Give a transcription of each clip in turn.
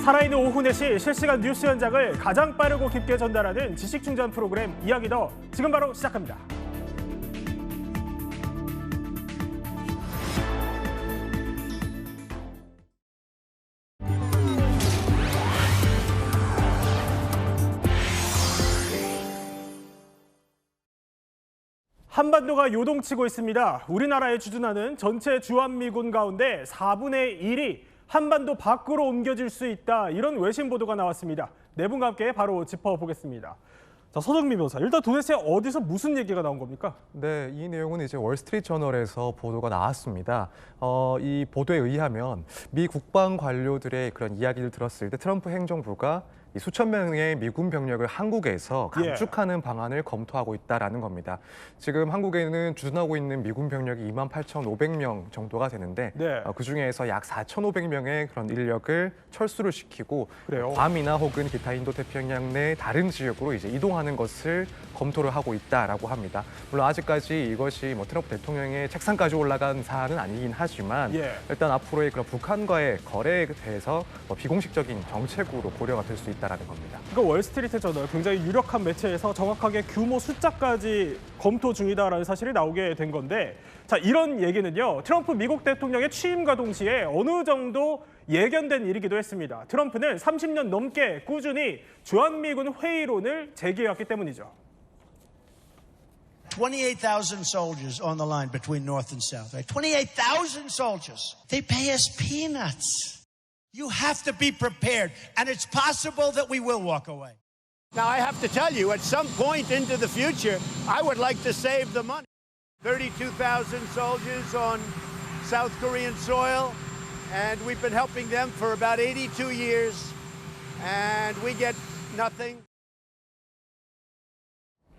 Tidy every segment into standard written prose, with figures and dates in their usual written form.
살아있는 오후 4시 실시간 뉴스 현장을 가장 빠르고 깊게 전달하는 지식충전 프로그램 이야기 더 지금 바로 시작합니다. 한반도가 요동치고 있습니다. 우리나라에 주둔하는 전체 주한미군 가운데 4분의 1이 한반도 밖으로 옮겨질 수 있다. 이런 외신 보도가 나왔습니다. 네 분과 함께 바로 짚어보겠습니다. 자, 서정민 변호사, 일단 도대체 어디서 무슨 얘기가 나온 겁니까? 네, 이 내용은 이제 월스트리트저널에서 보도가 나왔습니다. 이 보도에 의하면 미 국방 관료들의 그런 이야기를 들었을 때 트럼프 행정부가 이 수천 명의 미군 병력을 한국에서 감축하는 방안을 검토하고 있다라는 겁니다. 지금 한국에는 주둔하고 있는 미군 병력이 28,500명 정도가 되는데 그중에서 약 4,500명의 그런 인력을 철수를 시키고 괌이나 혹은 기타 인도태평양 내 다른 지역으로 이제 이동하는 것을 검토를 하고 있다라고 합니다. 물론 아직까지 이것이 뭐 트럼프 대통령의 책상까지 올라간 사안은 아니긴 하지만 일단 앞으로의 그런 북한과의 거래에 대해서 비공식적인 정책으로 고려가 될 수 있다라는 겁니다. 그러니까 월스트리트 저널 굉장히 유력한 매체에서 정확하게 규모 숫자까지 검토 중이다라는 사실이 나오게 된 건데, 자, 이런 얘기는요, 트럼프 미국 대통령의 취임과 동시에 어느 정도 예견된 일이기도 했습니다. 트럼프는 30년 넘게 꾸준히 주한미군 회의론을 제기해왔기 때문이죠. 28,000 soldiers on the line between North and South. Right? 28,000 soldiers. They pay us peanuts. You have to be prepared, and it's possible that we will walk away. Now, I have to tell you, at some point into the future, I would like to save the money. 32,000 soldiers on South Korean soil, and we've been helping them for about 82 years, and we get nothing.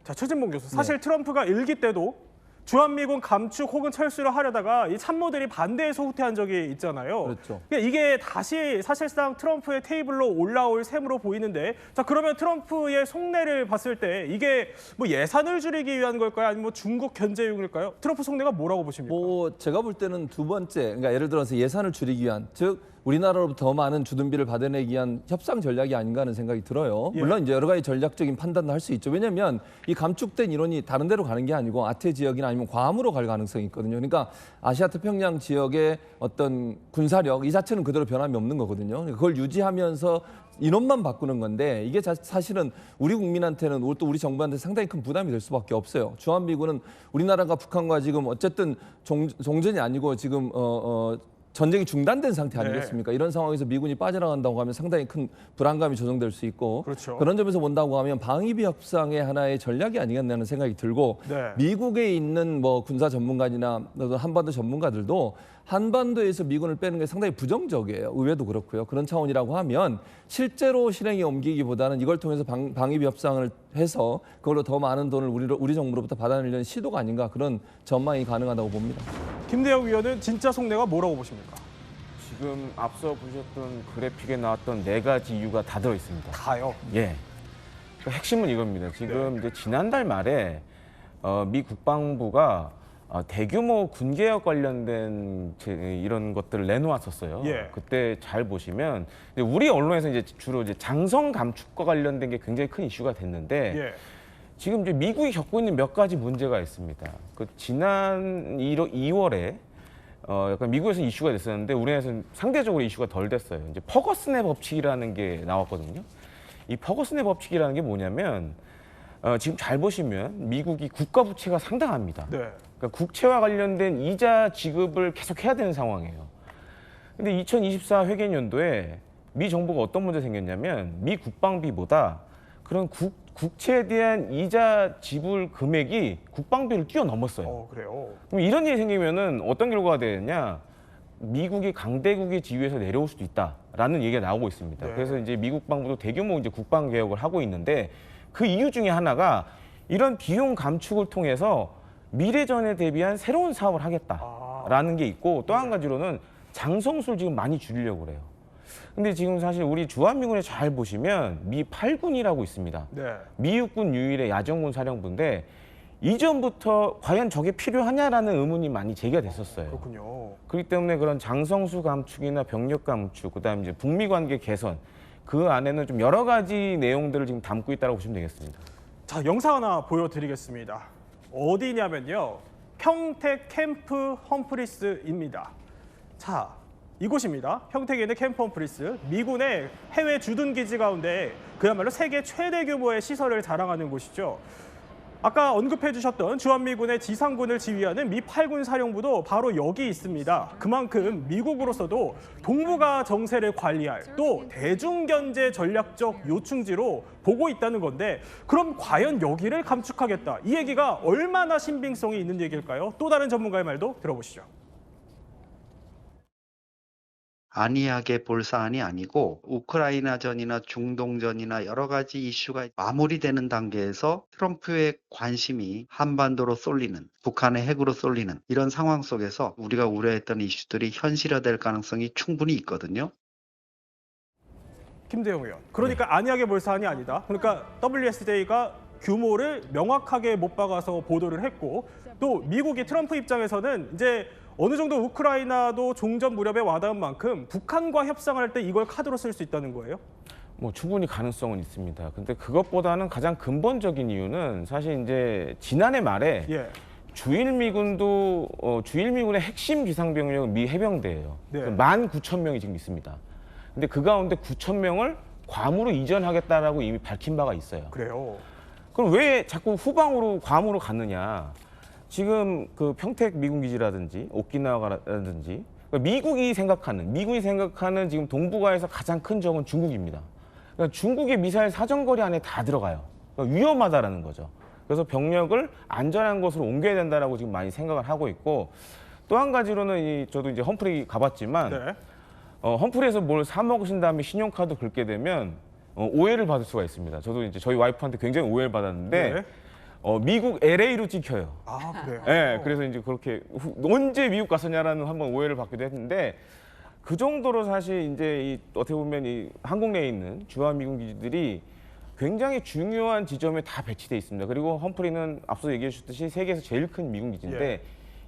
자, 최진봉 교수, 사실 트럼프가 일기 때도 주한미군 감축 혹은 철수를 하려다가 이 참모들이 반대해서 후퇴한 적이 있잖아요. 그렇죠. 그러니까 이게 다시 사실상 트럼프의 테이블로 올라올 셈으로 보이는데, 자, 그러면 트럼프의 속내를 봤을 때 이게 뭐 예산을 줄이기 위한 걸까요? 아니면 뭐 중국 견제용일까요? 트럼프 속내가 뭐라고 보십니까? 제가 볼 때는 두 번째, 그러니까 예를 들어서 예산을 줄이기 위한, 즉 우리나라로부터 더 많은 주둔비를 받아내기 위한 협상 전략이 아닌가 하는 생각이 들어요. 물론 이제 여러 가지 전략적인 판단도 할 수 있죠. 왜냐하면 이 감축된 인원이 다른 데로 가는 게 아니고 아태 지역이나 아니면 괌으로 갈 가능성이 있거든요. 그러니까 아시아 태평양 지역의 어떤 군사력 이 자체는 그대로 변함이 없는 거거든요. 그걸 유지하면서 인원만 바꾸는 건데 이게 사실은 우리 국민한테는 또 우리 정부한테 상당히 큰 부담이 될 수밖에 없어요. 주한미군은 우리나라가 북한과 지금 어쨌든 종전이 아니고 지금 전쟁이 중단된 상태 아니겠습니까? 이런 상황에서 미군이 빠져나간다고 하면 상당히 큰 불안감이 조성될 수 있고 그런 점에서 본다고 하면 방위비 협상의 하나의 전략이 아니겠냐는 생각이 들고 미국에 있는 뭐 군사 전문가나 한반도 전문가들도 한반도에서 미군을 빼는 게 상당히 부정적이에요. 의회도 그렇고요. 그런 차원이라고 하면 실제로 실행에 옮기기보다는 이걸 통해서 방위비 협상을 해서 그걸로 더 많은 돈을 우리 정부로부터 받아내려는 시도가 아닌가 그런 전망이 가능하다고 봅니다. 김대영 위원은 진짜 속내가 뭐라고 보십니까? 지금 앞서 보셨던 그래픽에 나왔던 4가지 이유가 다 들어있습니다. 다요? 예. 핵심은 이겁니다. 지금 이제 지난달 말에 미 국방부가 대규모 군개혁 관련된 이런 것들을 내놓았었어요. 그때 잘 보시면 우리 언론에서 이제 주로 이제 장성 감축과 관련된 게 굉장히 큰 이슈가 됐는데 지금 이제 미국이 겪고 있는 몇 가지 문제가 있습니다. 그 지난 2월에 약간 미국에서 이슈가 됐었는데 우리나라에서는 상대적으로 이슈가 덜 됐어요. 이제 퍼거슨의 법칙이라는 게 나왔거든요. 이 퍼거슨의 법칙이라는 게 뭐냐면 지금 잘 보시면 미국이 국가 부채가 상당합니다. 그러니까 국채와 관련된 이자 지급을 계속 해야 되는 상황이에요. 근데 2024 회계연도에 미 정부가 어떤 문제가 생겼냐면 미 국방비보다 그런 국채에 대한 이자 지불 금액이 국방비를 뛰어넘었어요. 그래요? 그럼 이런 일이 생기면은 어떤 결과가 되느냐? 미국이 강대국의 지위에서 내려올 수도 있다라는 얘기가 나오고 있습니다. 그래서 이제 미국 국방부도 대규모 이제 국방 개혁을 하고 있는데 그 이유 중에 하나가 이런 비용 감축을 통해서 미래전에 대비한 새로운 사업을 하겠다라는 게 있고 또 한 가지로는 장성수를 지금 많이 줄이려고 그래요. 근데 지금 사실 우리 주한미군에 잘 보시면 미 8군이라고 있습니다. 미 육군 유일의 야전군 사령부인데 이전부터 과연 저게 필요하냐라는 의문이 많이 제기가 됐었어요. 그렇군요. 그렇기 때문에 그런 장성수 감축이나 병력 감축, 그다음 이제 북미 관계 개선 그 안에는 좀 여러 가지 내용들을 지금 담고 있다고 보시면 되겠습니다. 자, 영상 하나 보여드리겠습니다. 어디냐면요, 평택 캠프 험프리스입니다. 자, 이곳입니다. 평택에 있는 캠프 험프리스. 미군의 해외 주둔 기지 가운데 그야말로 세계 최대 규모의 시설을 자랑하는 곳이죠. 아까 언급해 주셨던 주한미군의 지상군을 지휘하는 미 8군 사령부도 바로 여기 있습니다. 그만큼 미국으로서도 동북아 정세를 관리할 또 대중견제 전략적 요충지로 보고 있다는 건데, 그럼 과연 여기를 감축하겠다, 이 얘기가 얼마나 신빙성이 있는 얘기일까요? 또 다른 전문가의 말도 들어보시죠. 안이하게 볼 사안이 아니고 우크라이나전이나 중동전이나 여러 가지 이슈가 마무리되는 단계에서 트럼프의 관심이 한반도로 쏠리는, 북한의 핵으로 쏠리는 이런 상황 속에서 우리가 우려했던 이슈들이 현실화될 가능성이 충분히 있거든요. 김대영 의원. 그러니까 안이하게 볼 사안이 아니다. 그러니까 WSJ가 규모를 명확하게 못 박아서 보도를 했고, 또 미국이 트럼프 입장에서는 이제 어느 정도 우크라이나도 종전 무렵에 와닿은 만큼 북한과 협상을 할 때 이걸 카드로 쓸 수 있다는 거예요? 뭐 충분히 가능성은 있습니다. 근데 그것보다는 가장 근본적인 이유는 사실 이제 지난해 말에 주일미군도 주일미군의 핵심 기상병력은 미 해병대예요. 네. 19,000명이 지금 있습니다. 근데 그 가운데 9,000명을 괌으로 이전하겠다라고 이미 밝힌 바가 있어요. 그래요. 그럼 왜 자꾸 후방으로 괌으로 갔느냐? 지금 그 평택 미군 기지라든지 오키나와라든지 미군이 생각하는 지금 동북아에서 가장 큰 적은 중국입니다. 그러니까 중국의 미사일 사정거리 안에 다 들어가요. 그러니까 위험하다라는 거죠. 그래서 병력을 안전한 곳으로 옮겨야 된다라고 지금 많이 생각을 하고 있고, 또 한 가지로는 저도 이제 험프리 가봤지만 험프리에서 뭘 사 먹으신 다음에 신용카드 긁게 되면 오해를 받을 수가 있습니다. 저도 이제 저희 와이프한테 굉장히 오해를 받았는데 미국 LA로 찍혀요. 아, 그래요? 네, 그래서 이제 그렇게 언제 미국 갔었냐라는 한번 오해를 받기도 했는데, 그 정도로 사실 이제 어떻게 보면 이 항공 내에 있는 주한미군 기지들이 굉장히 중요한 지점에 다 배치돼 있습니다. 그리고 험프리는 앞서 얘기해 주셨듯이 세계에서 제일 큰 미군 기지인데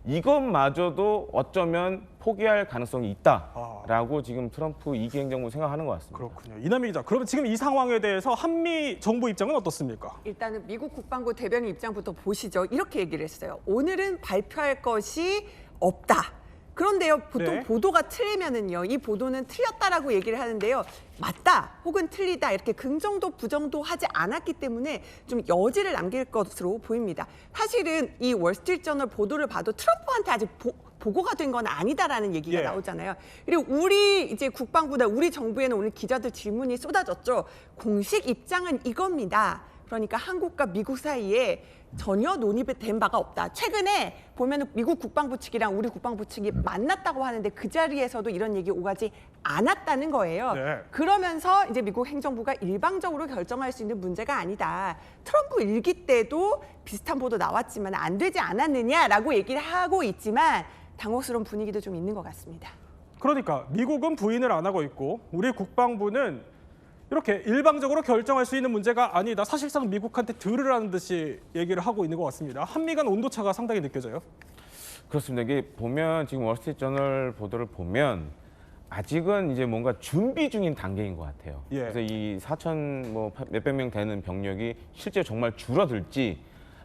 이것마저도 어쩌면 포기할 가능성이 있다라고 지금 트럼프 2기 행정부 생각하는 것 같습니다. 그렇군요. 이남희 기자, 그러면 지금 이 상황에 대해서 한미 정부 입장은 어떻습니까? 일단은 미국 국방부 대변인 입장부터 보시죠. 이렇게 얘기를 했어요. 오늘은 발표할 것이 없다. 그런데요, 보통 보도가 틀리면은요, 이 보도는 틀렸다라고 얘기를 하는데요, 맞다 혹은 틀리다 이렇게 긍정도 부정도 하지 않았기 때문에 좀 여지를 남길 것으로 보입니다. 사실은 이 월스트리트저널 보도를 봐도 트럼프한테 아직 보고가 된 건 아니다라는 얘기가 나오잖아요. 그리고 우리 이제 국방부나 우리 정부에는 오늘 기자들 질문이 쏟아졌죠. 공식 입장은 이겁니다. 그러니까 한국과 미국 사이에 전혀 논의된 바가 없다. 최근에 보면 미국 국방부 측이랑 우리 국방부 측이 만났다고 하는데 그 자리에서도 이런 얘기 오가지 않았다는 거예요. 그러면서 이제 미국 행정부가 일방적으로 결정할 수 있는 문제가 아니다. 트럼프 일기 때도 비슷한 보도 나왔지만 안 되지 않았느냐라고 얘기를 하고 있지만 당혹스러운 분위기도 좀 있는 것 같습니다. 그러니까 미국은 부인을 안 하고 있고 우리 국방부는 이렇게 일방적으로 결정할 수 있는 문제가 아니다. 사실상 미국한테 들으라는 듯이 얘기를 하고 있는 것 같습니다. 한미 간 온도차가 상당히 느껴져요. 그렇습니다. 이게 보면 지금 월스트리트저널 보도를 보면 아직은 이제 뭔가 준비 중인 단계인 것 같아요. 그래서 이 4천 뭐 몇백 명 되는 병력이 실제 정말 줄어들지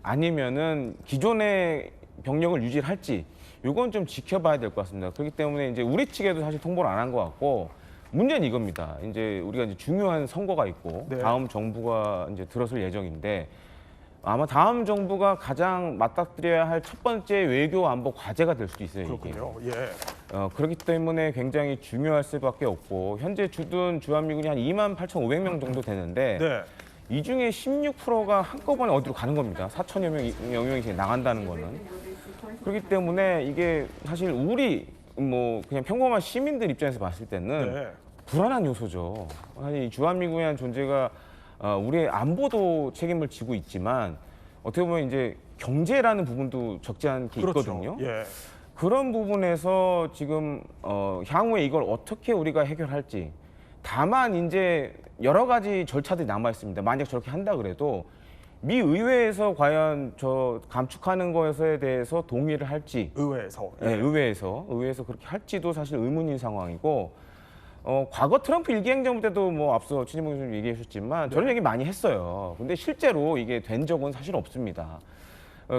아니면은 기존의 병력을 유지할지 이건 좀 지켜봐야 될 것 같습니다. 그렇기 때문에 이제 우리 측에도 사실 통보를 안 한 것 같고. 문제는 이겁니다. 이제 우리가 이제 중요한 선거가 있고 다음 정부가 이제 들어설 예정인데 아마 다음 정부가 가장 맞닥뜨려야 할 첫 번째 외교 안보 과제가 될 수도 있어요. 그렇군요. 이게. 그렇기 때문에 굉장히 중요할 수밖에 없고 현재 주둔 주한미군이 한 28,500명 정도 되는데 이 중에 16%가 한꺼번에 어디로 가는 겁니다. 4천여 명이 나간다는 거는. 그렇기 때문에 이게 사실 우리 뭐 그냥 평범한 시민들 입장에서 봤을 때는 불안한 요소죠. 아니 주한미군이라는 존재가 우리의 안보도 책임을 지고 있지만 어떻게 보면 이제 경제라는 부분도 적지 않게 있거든요. 그런 부분에서 지금 향후에 이걸 어떻게 우리가 해결할지. 다만 이제 여러 가지 절차들이 남아 있습니다. 만약 저렇게 한다 그래도 미 의회에서 과연 저 감축하는 것에 대해서 동의를 할지 의회에서. 네, 의회에서 그렇게 할지도 사실 의문인 상황이고 과거 트럼프 일기 행정부 때도 뭐 앞서 최진봉 교수님 얘기해 주셨지만 저런 얘기 많이 했어요. 근데 실제로 이게 된 적은 사실 없습니다.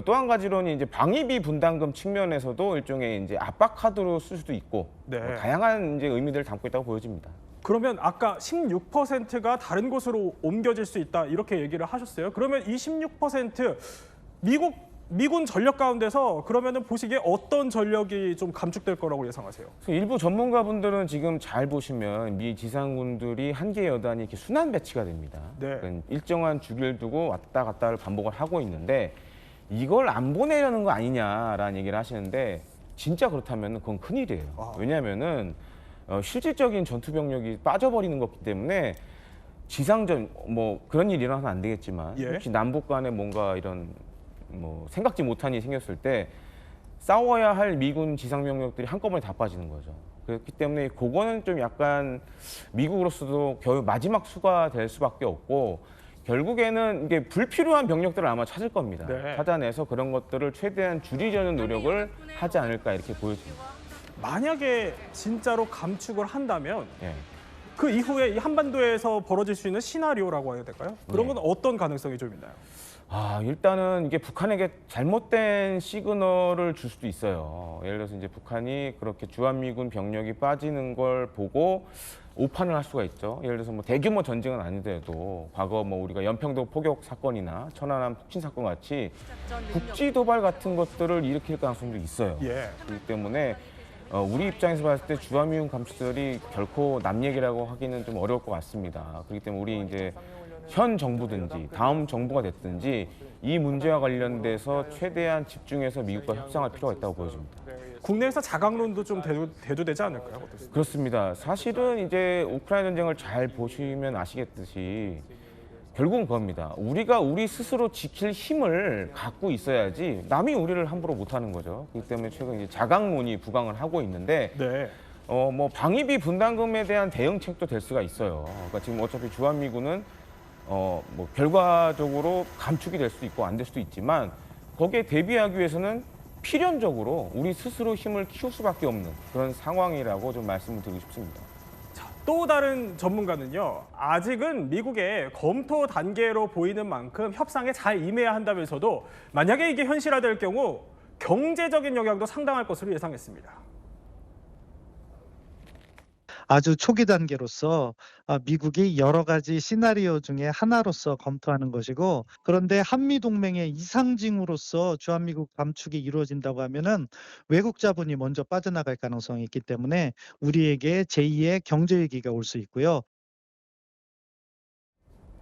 또 한 가지로는 이제 방위비 분담금 측면에서도 일종의 이제 압박 카드로 쓸 수도 있고 네. 다양한 이제 의미들을 담고 있다고 보여집니다. 그러면 아까 16%가 다른 곳으로 옮겨질 수 있다 이렇게 얘기를 하셨어요. 그러면 이 16% 미군 전력 가운데서 그러면은 보시기에 어떤 전력이 좀 감축될 거라고 예상하세요? 일부 전문가분들은 지금 잘 보시면 미 지상군들이 한 개 여단이 이렇게 순환 배치가 됩니다. 네. 그러니까 일정한 주기를 두고 왔다 갔다를 반복을 하고 있는데 이걸 안 보내려는 거 아니냐라는 얘기를 하시는데 진짜 그렇다면 그건 큰일이에요. 왜냐하면은 실질적인 전투 병력이 빠져버리는 거기 때문에 지상전 뭐 그런 일이 일어나면 안 되겠지만 예. 혹시 남북 간에 뭔가 이런 뭐 생각지 못한 일이 생겼을 때 싸워야 할 미군 지상 병력들이 한꺼번에 다 빠지는 거죠. 그렇기 때문에 그거는 좀 약간 미국으로서도 겨우 마지막 수가 될 수밖에 없고 결국에는 이게 불필요한 병력들을 아마 찾을 겁니다. 네. 찾아내서 그런 것들을 최대한 줄이려는 노력을 하지 않을까 이렇게 보여집니다. 만약에 진짜로 감축을 한다면 예. 그 이후에 이 한반도에서 벌어질 수 있는 시나리오라고 해야 될까요? 그런 건 어떤 가능성이 좀 있나요? 일단은 이게 북한에게 잘못된 시그널을 줄 수도 있어요. 예를 들어서 이제 북한이 그렇게 주한미군 병력이 빠지는 걸 보고 오판을 할 수가 있죠. 예를 들어서 뭐 대규모 전쟁은 아니더라도 과거 뭐 우리가 연평도 포격 사건이나 천안함 폭진 사건 같이 국지 도발 같은 것들을 일으킬 가능성도 있어요. 예. 그렇기 때문에 우리 입장에서 봤을 때 주한미군 감축설이 결코 남 얘기라고 하기는 좀 어려울 것 같습니다. 그렇기 때문에 우리 이제 현 정부든지 다음 정부가 됐든지 이 문제와 관련돼서 최대한 집중해서 미국과 협상할 필요가 있다고 보여집니다. 국내에서 자강론도 좀 대두되지 않을까요? 어떻습니까? 그렇습니다. 사실은 이제 우크라이나 전쟁을 잘 보시면 아시겠듯이 결국은 그겁니다. 우리가 우리 스스로 지킬 힘을 갖고 있어야지 남이 우리를 함부로 못하는 거죠. 그렇기 때문에 최근 이제 자강론이 부강을 하고 있는데 네. 뭐 방위비 분담금에 대한 대응책도 될 수가 있어요. 그러니까 지금 어차피 주한미군은 뭐 결과적으로 감축이 될 수도 있고 안 될 수도 있지만 거기에 대비하기 위해서는 필연적으로 우리 스스로 힘을 키울 수밖에 없는 그런 상황이라고 좀 말씀을 드리고 싶습니다. 또 다른 전문가는요. 아직은 미국의 검토 단계로 보이는 만큼 협상에 잘 임해야 한다면서도 만약에 이게 현실화될 경우 경제적인 영향도 상당할 것으로 예상했습니다. 아주 초기 단계로서 미국이 여러 가지 시나리오 중에 하나로서 검토하는 것이고, 그런데 한미동맹의 이상징후로서 주한미국 감축이 이루어진다고 하면은 외국 자본이 먼저 빠져나갈 가능성이 있기 때문에 우리에게 제2의 경제 위기가 올 수 있고요.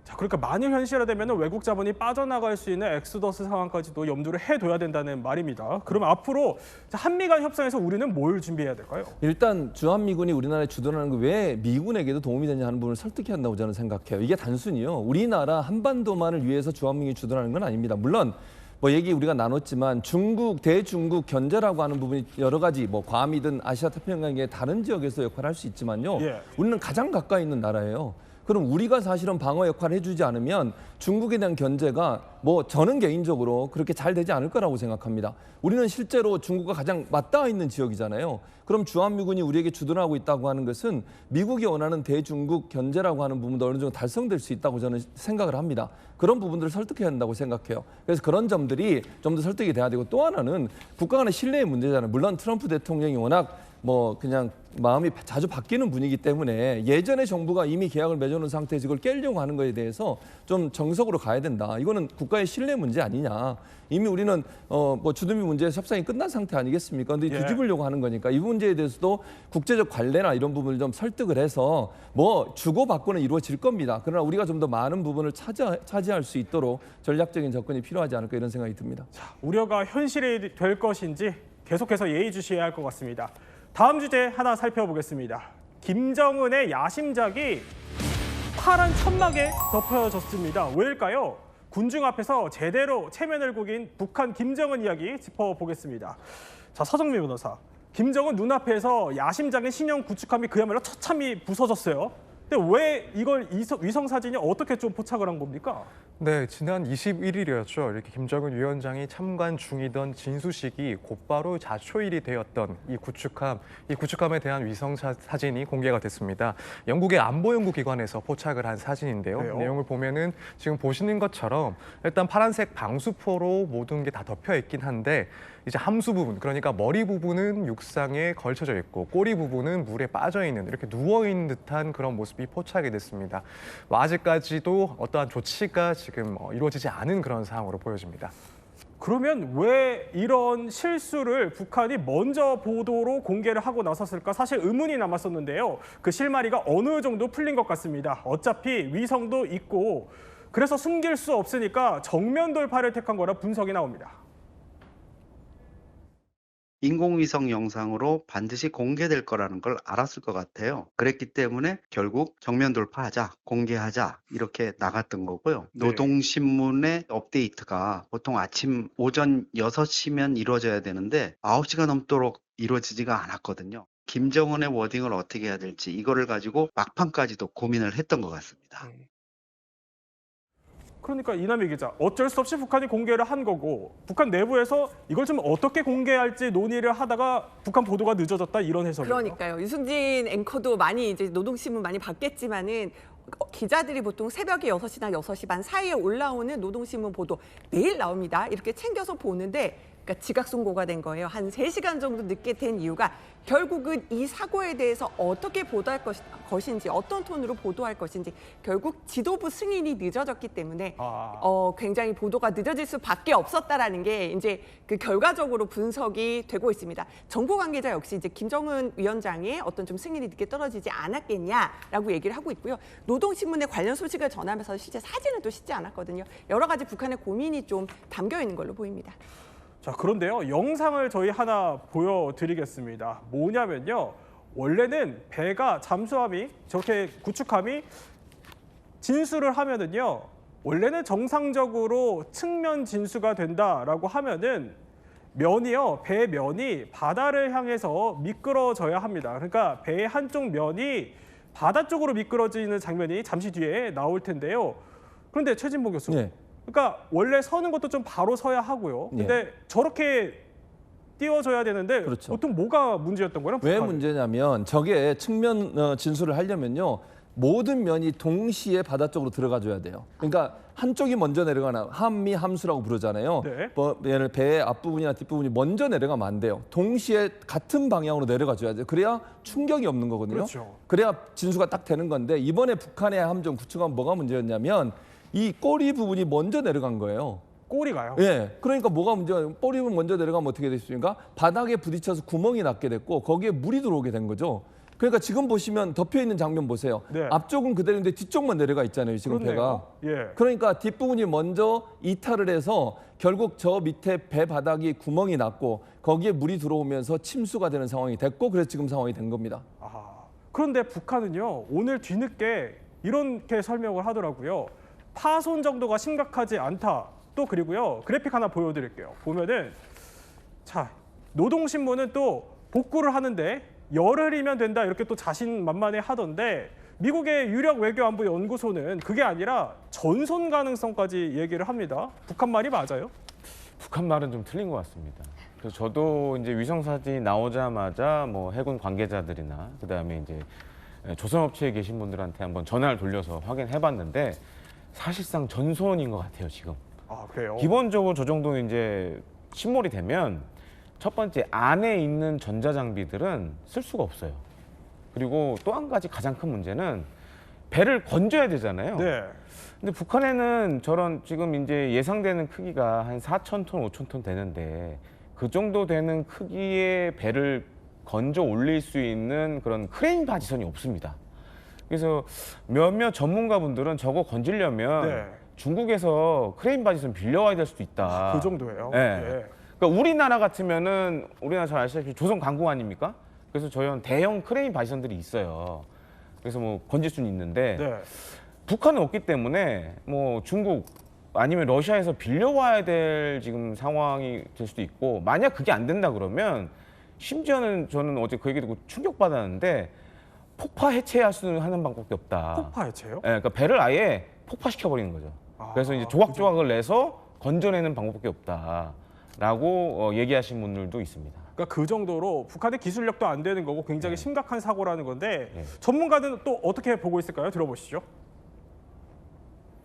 자, 그러니까 만일 현실화되면 외국 자본이 빠져나갈 수 있는 엑소더스 상황까지도 염두를 해둬야 된다는 말입니다. 그럼 앞으로 한미 간 협상에서 우리는 뭘 준비해야 될까요? 일단 주한미군이 우리나라에 주둔하는 게 왜 미군에게도 도움이 되냐 하는 부분을 설득해야 한다고 저는 생각해요. 이게 단순히요. 우리나라 한반도만을 위해서 주한미군이 주둔하는 건 아닙니다. 물론 뭐 얘기 우리가 나눴지만 중국, 대중국 견제라고 하는 부분이 여러 가지 뭐 괌이든 아시아 태평양의 다른 지역에서 역할을 할 수 있지만요. 예. 우리는 가장 가까이 있는 나라예요. 그럼 우리가 사실은 방어 역할을 해주지 않으면 중국에 대한 견제가 뭐 저는 개인적으로 그렇게 잘 되지 않을 거라고 생각합니다. 우리는 실제로 중국과 가장 맞닿아 있는 지역이잖아요. 그럼 주한미군이 우리에게 주둔하고 있다고 하는 것은 미국이 원하는 대중국 견제라고 하는 부분도 어느 정도 달성될 수 있다고 저는 생각을 합니다. 그런 부분들을 설득해야 한다고 생각해요. 그래서 그런 점들이 좀 더 설득이 돼야 되고, 또 하나는 국가 간의 신뢰의 문제잖아요. 물론 트럼프 대통령이 워낙 뭐 그냥 마음이 자주 바뀌는 분이기 때문에 예전에 정부가 이미 계약을 맺어놓은 상태에서 이걸 깨려고 하는 거에 대해서 좀 정석으로 가야 된다. 이거는 국가의 신뢰 문제 아니냐. 이미 우리는 뭐 주둔비 문제에서 협상이 끝난 상태 아니겠습니까? 근데 뒤집으려고 하는 거니까 이 문제에 대해서도 국제적 관례나 이런 부분을 좀 설득을 해서 뭐 주고받고는 이루어질 겁니다. 그러나 우리가 좀 더 많은 부분을 차지할 수 있도록 전략적인 접근이 필요하지 않을까 이런 생각이 듭니다. 자, 우려가 현실이 될 것인지 계속해서 예의주시해야 할 것 같습니다. 다음 주제 하나 살펴보겠습니다. 김정은의 야심작이 파란 천막에 덮여졌습니다. 왜일까요? 군중 앞에서 제대로 체면을 구긴 북한 김정은 이야기 짚어보겠습니다. 자, 서정민 변호사. 김정은 눈앞에서 야심작인 신형 구축함이 그야말로 처참히 부서졌어요. 근데 왜 이걸 위성 사진이 어떻게 좀 포착을 한 겁니까? 네, 지난 21일이었죠. 이렇게 김정은 위원장이 참관 중이던 진수식이 곧바로 자초일이 되었던 이 구축함에 대한 위성 사진이 공개가 됐습니다. 영국의 안보연구기관에서 포착을 한 사진인데요. 그래요? 내용을 보면은 지금 보시는 것처럼 일단 파란색 방수포로 모든 게 다 덮여 있긴 한데 이제 함수 부분, 그러니까 머리 부분은 육상에 걸쳐져 있고 꼬리 부분은 물에 빠져 있는 이렇게 누워 있는 듯한 그런 모습이 포착이 됐습니다. 아직까지도 어떠한 조치가 지금 이루어지지 않은 그런 상황으로 보여집니다. 그러면 왜 이런 실수를 북한이 먼저 보도로 공개를 하고 나섰을까? 사실 의문이 남았었는데요. 그 실마리가 어느 정도 풀린 것 같습니다. 어차피 위성도 있고 그래서 숨길 수 없으니까 정면 돌파를 택한 거라 분석이 나옵니다. 인공위성 영상으로 반드시 공개될 거라는 걸 알았을 것 같아요. 그랬기 때문에 결국 정면 돌파하자, 공개하자 이렇게 나갔던 거고요. 네. 노동신문의 업데이트가 보통 오전 6시면 이루어져야 되는데 9시가 넘도록 이루어지지가 않았거든요. 김정은의 워딩을 어떻게 해야 될지 이거를 가지고 막판까지도 고민을 했던 것 같습니다. 그러니까 이남희 기자, 어쩔 수 없이 북한이 공개를 한 거고 북한 내부에서 이걸 좀 어떻게 공개할지 논의를 하다가 북한 보도가 늦어졌다 이런 해석이에요. 그러니까요. 유승진 앵커도 많이 이제 노동신문 많이 봤겠지만은 기자들이 보통 새벽에 6시나 6시 반 사이에 올라오는 노동신문 보도 매일 나옵니다. 이렇게 챙겨서 보는데 그러니까 지각송고가 된 거예요. 한 3시간 정도 늦게 된 이유가 결국은 이 사고에 대해서 어떻게 보도할 것인지 어떤 톤으로 보도할 것인지 결국 지도부 승인이 늦어졌기 때문에 굉장히 보도가 늦어질 수밖에 없었다라는 게 이제 그 결과적으로 분석이 되고 있습니다. 정보 관계자 역시 이제 김정은 위원장의 어떤 좀 승인이 늦게 떨어지지 않았겠냐라고 얘기를 하고 있고요. 노동신문에 관련 소식을 전하면서 실제 사진은 또 싣지 않았거든요. 여러 가지 북한의 고민이 좀 담겨 있는 걸로 보입니다. 자, 그런데요. 영상을 저희 하나 보여드리겠습니다. 뭐냐면요. 원래는 배가 잠수함이 저렇게 구축함이 진수를 하면은요. 원래는 정상적으로 측면 진수가 된다라고 하면은 면이요. 배 면이 바다를 향해서 미끄러져야 합니다. 그러니까 배의 한쪽 면이 바다 쪽으로 미끄러지는 장면이 잠시 뒤에 나올 텐데요. 그런데 최진봉 교수. 네. 그러니까 원래 서는 것도 좀 바로 서야 하고요. 근데 저렇게 띄워줘야 되는데 그렇죠. 보통 뭐가 문제였던 거예요? 왜 북한은? 문제냐면 저게 측면 진술을 하려면요. 모든 면이 동시에 바다 쪽으로 들어가줘야 돼요. 그러니까 한쪽이 먼저 내려가나 함미 함수라고 부르잖아요. 네. 얘를 배의 앞부분이나 뒷부분이 먼저 내려가면 안 돼요. 동시에 같은 방향으로 내려가줘야 돼요. 그래야 충격이 없는 거거든요. 그렇죠. 그래야 진수가 딱 되는 건데 이번에 북한의 함정 구축함 뭐가 문제였냐면 이 꼬리 부분이 먼저 내려간 거예요. 꼬리가요? 예. 그러니까 뭐가 문제가 꼬리 부분 먼저 내려가면 어떻게 됐습니까? 바닥에 부딪혀서 구멍이 났게 됐고 거기에 물이 들어오게 된 거죠. 그러니까 지금 보시면 덮여 있는 장면 보세요. 네. 앞쪽은 그대로인데 뒤쪽만 내려가 있잖아요. 지금 그렇네요. 배가. 예. 그러니까 뒷부분이 먼저 이탈을 해서 결국 저 밑에 배 바닥이 구멍이 났고 거기에 물이 들어오면서 침수가 되는 상황이 됐고 그래서 지금 상황이 된 겁니다. 그런데 북한은요. 오늘 뒤늦게 이렇게 설명을 하더라고요. 파손 정도가 심각하지 않다. 또 그리고요. 그래픽 하나 보여드릴게요. 보면은 자 노동신문은 또 복구를 하는데 열흘이면 된다 이렇게 또 자신만만해 하던데 미국의 유력 외교안보연구소는 그게 아니라 전손 가능성까지 얘기를 합니다. 북한 말이 맞아요? 북한 말은 좀 틀린 것 같습니다. 그래서 저도 이제 위성 사진이 나오자마자 뭐 해군 관계자들이나 그다음에 이제 조선업체에 계신 분들한테 한번 전화를 돌려서 확인해봤는데 사실상 전손인 것 같아요 지금. 그래요? 기본적으로 저 정도 이제 침몰이 되면 첫 번째 안에 있는 전자장비들은 쓸 수가 없어요. 그리고 또 한 가지 가장 큰 문제는 배를 건져야 되잖아요. 네. 근데 북한에는 저런 지금 이제 예상되는 크기가 한 4,000톤, 5,000톤 되는데 그 정도 되는 크기의 배를 건져 올릴 수 있는 그런 크레인 바지선이 없습니다. 그래서 몇몇 전문가분들은 저거 건지려면 네. 중국에서 크레인 바지선 빌려와야 될 수도 있다. 그 정도예요? 네. 예. 그러니까 우리나라 같으면은 우리나라 잘 아시다시피 조선 강국 아닙니까? 그래서 저런 대형 크레인 바지선들이 있어요. 그래서 뭐 건질 수는 있는데 네. 북한은 없기 때문에 뭐 중국 아니면 러시아에서 빌려와야 될 지금 상황이 될 수도 있고 만약 그게 안 된다 그러면 심지어는 저는 어제 그 얘기 듣고 충격받았는데 폭파 해체할 수 하는 방법밖에 없다. 폭파 해체요? 네, 그러니까 배를 아예 폭파시켜 버리는 거죠. 그래서 이제 조각조각을 내서 건져내는 방법밖에 없다라고 얘기하신 분들도 있습니다. 그러니까 그 정도로 북한의 기술력도 안 되는 거고 굉장히 심각한 사고라는 건데 네. 전문가는 또 어떻게 보고 있을까요? 들어보시죠.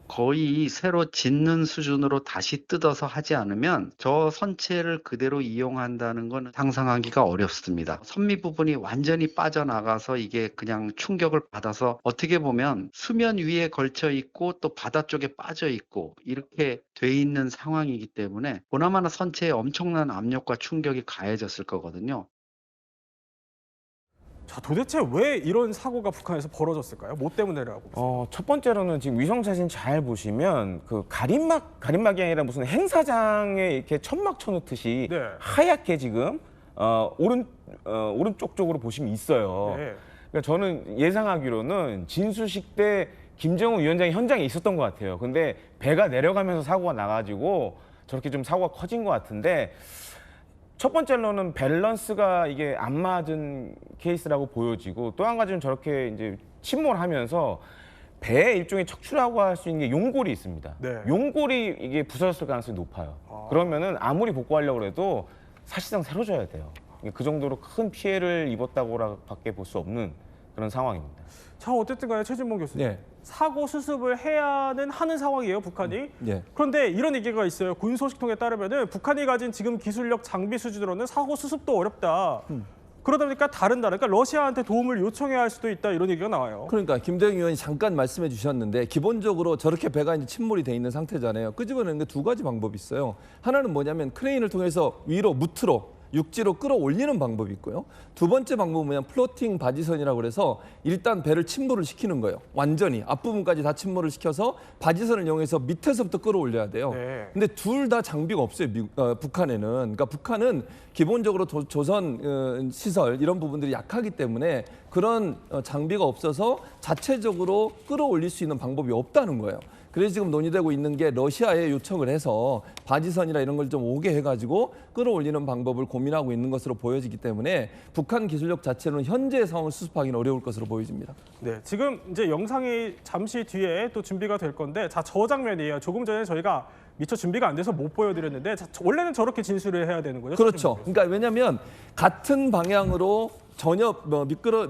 거의 새로 짓는 수준으로 다시 뜯어서 하지 않으면 저 선체를 그대로 이용한다는 건 상상하기가 어렵습니다. 선미 부분이 완전히 빠져나가서 이게 그냥 충격을 받아서 어떻게 보면 수면 위에 걸쳐 있고 또 바다 쪽에 빠져 있고 이렇게 돼 있는 상황이기 때문에 보나마나 선체에 엄청난 압력과 충격이 가해졌을 거거든요. 자, 도대체 왜 이런 사고가 북한에서 벌어졌을까요? 뭐 때문에라고 보세요? 첫 번째로는 지금 위성 사진 잘 보시면 그 가림막이 아니라 무슨 행사장에 이렇게 천막 쳐놓듯이 네. 하얗게 지금 오른쪽 쪽으로 보시면 있어요. 네. 그러니까 저는 예상하기로는 진수식 때 김정은 위원장이 현장에 있었던 것 같아요. 근데 배가 내려가면서 사고가 나가지고 저렇게 좀 사고가 커진 것 같은데. 첫 번째로는 밸런스가 이게 안 맞은 케이스라고 보여지고 또 한 가지는 저렇게 이제 침몰하면서 배에 일종의 척추라고 할 수 있는 게 용골이 있습니다. 네. 용골이 이게 부서졌을 가능성이 높아요. 그러면은 아무리 복구하려고 해도 사실상 새로 져야 돼요. 그 정도로 큰 피해를 입었다고밖에 볼 수 없는 그런 상황입니다. 자, 어쨌든 간에 최진봉 교수님. 네. 사고 수습을 해야는 하는 상황이에요, 북한이. 네. 그런데 이런 얘기가 있어요. 군 소식통에 따르면은 북한이 가진 지금 기술력 장비 수준으로는 사고 수습도 어렵다. 그러다 보니까 다른 나라, 그러니까 러시아한테 도움을 요청해야 할 수도 있다 이런 얘기가 나와요. 그러니까 김대중 의원이 잠깐 말씀해 주셨는데 기본적으로 저렇게 배가 이제 침몰이 돼 있는 상태잖아요. 끄집어내는 게 두 가지 방법이 있어요. 하나는 뭐냐면 크레인을 통해서 위로 무트로 육지로 끌어올리는 방법이 있고요. 두 번째 방법은 뭐냐면 플로팅 바지선이라고 그래서 일단 배를 침몰을 시키는 거예요. 완전히 앞부분까지 다 침몰을 시켜서 바지선을 이용해서 밑에서부터 끌어올려야 돼요. 네. 근데 둘 다 장비가 없어요. 북한에는. 그러니까 북한은 기본적으로 조선 시설 이런 부분들이 약하기 때문에 그런 장비가 없어서 자체적으로 끌어올릴 수 있는 방법이 없다는 거예요. 그래서 지금 논의되고 있는 게 러시아에 요청을 해서 바지선이나 이런 걸 좀 오게 해가지고 끌어올리는 방법을 고민하고 있는 것으로 보여지기 때문에 북한 기술력 자체로는 현재의 상황을 수습하기는 어려울 것으로 보여집니다. 네, 지금 이제 영상이 잠시 뒤에 또 준비가 될 건데, 자, 저 장면이에요. 조금 전에 저희가 미처 준비가 안 돼서 못 보여드렸는데, 자, 원래는 저렇게 진술을 해야 되는 거죠? 그렇죠. 그러니까 왜냐하면 같은 방향으로 전혀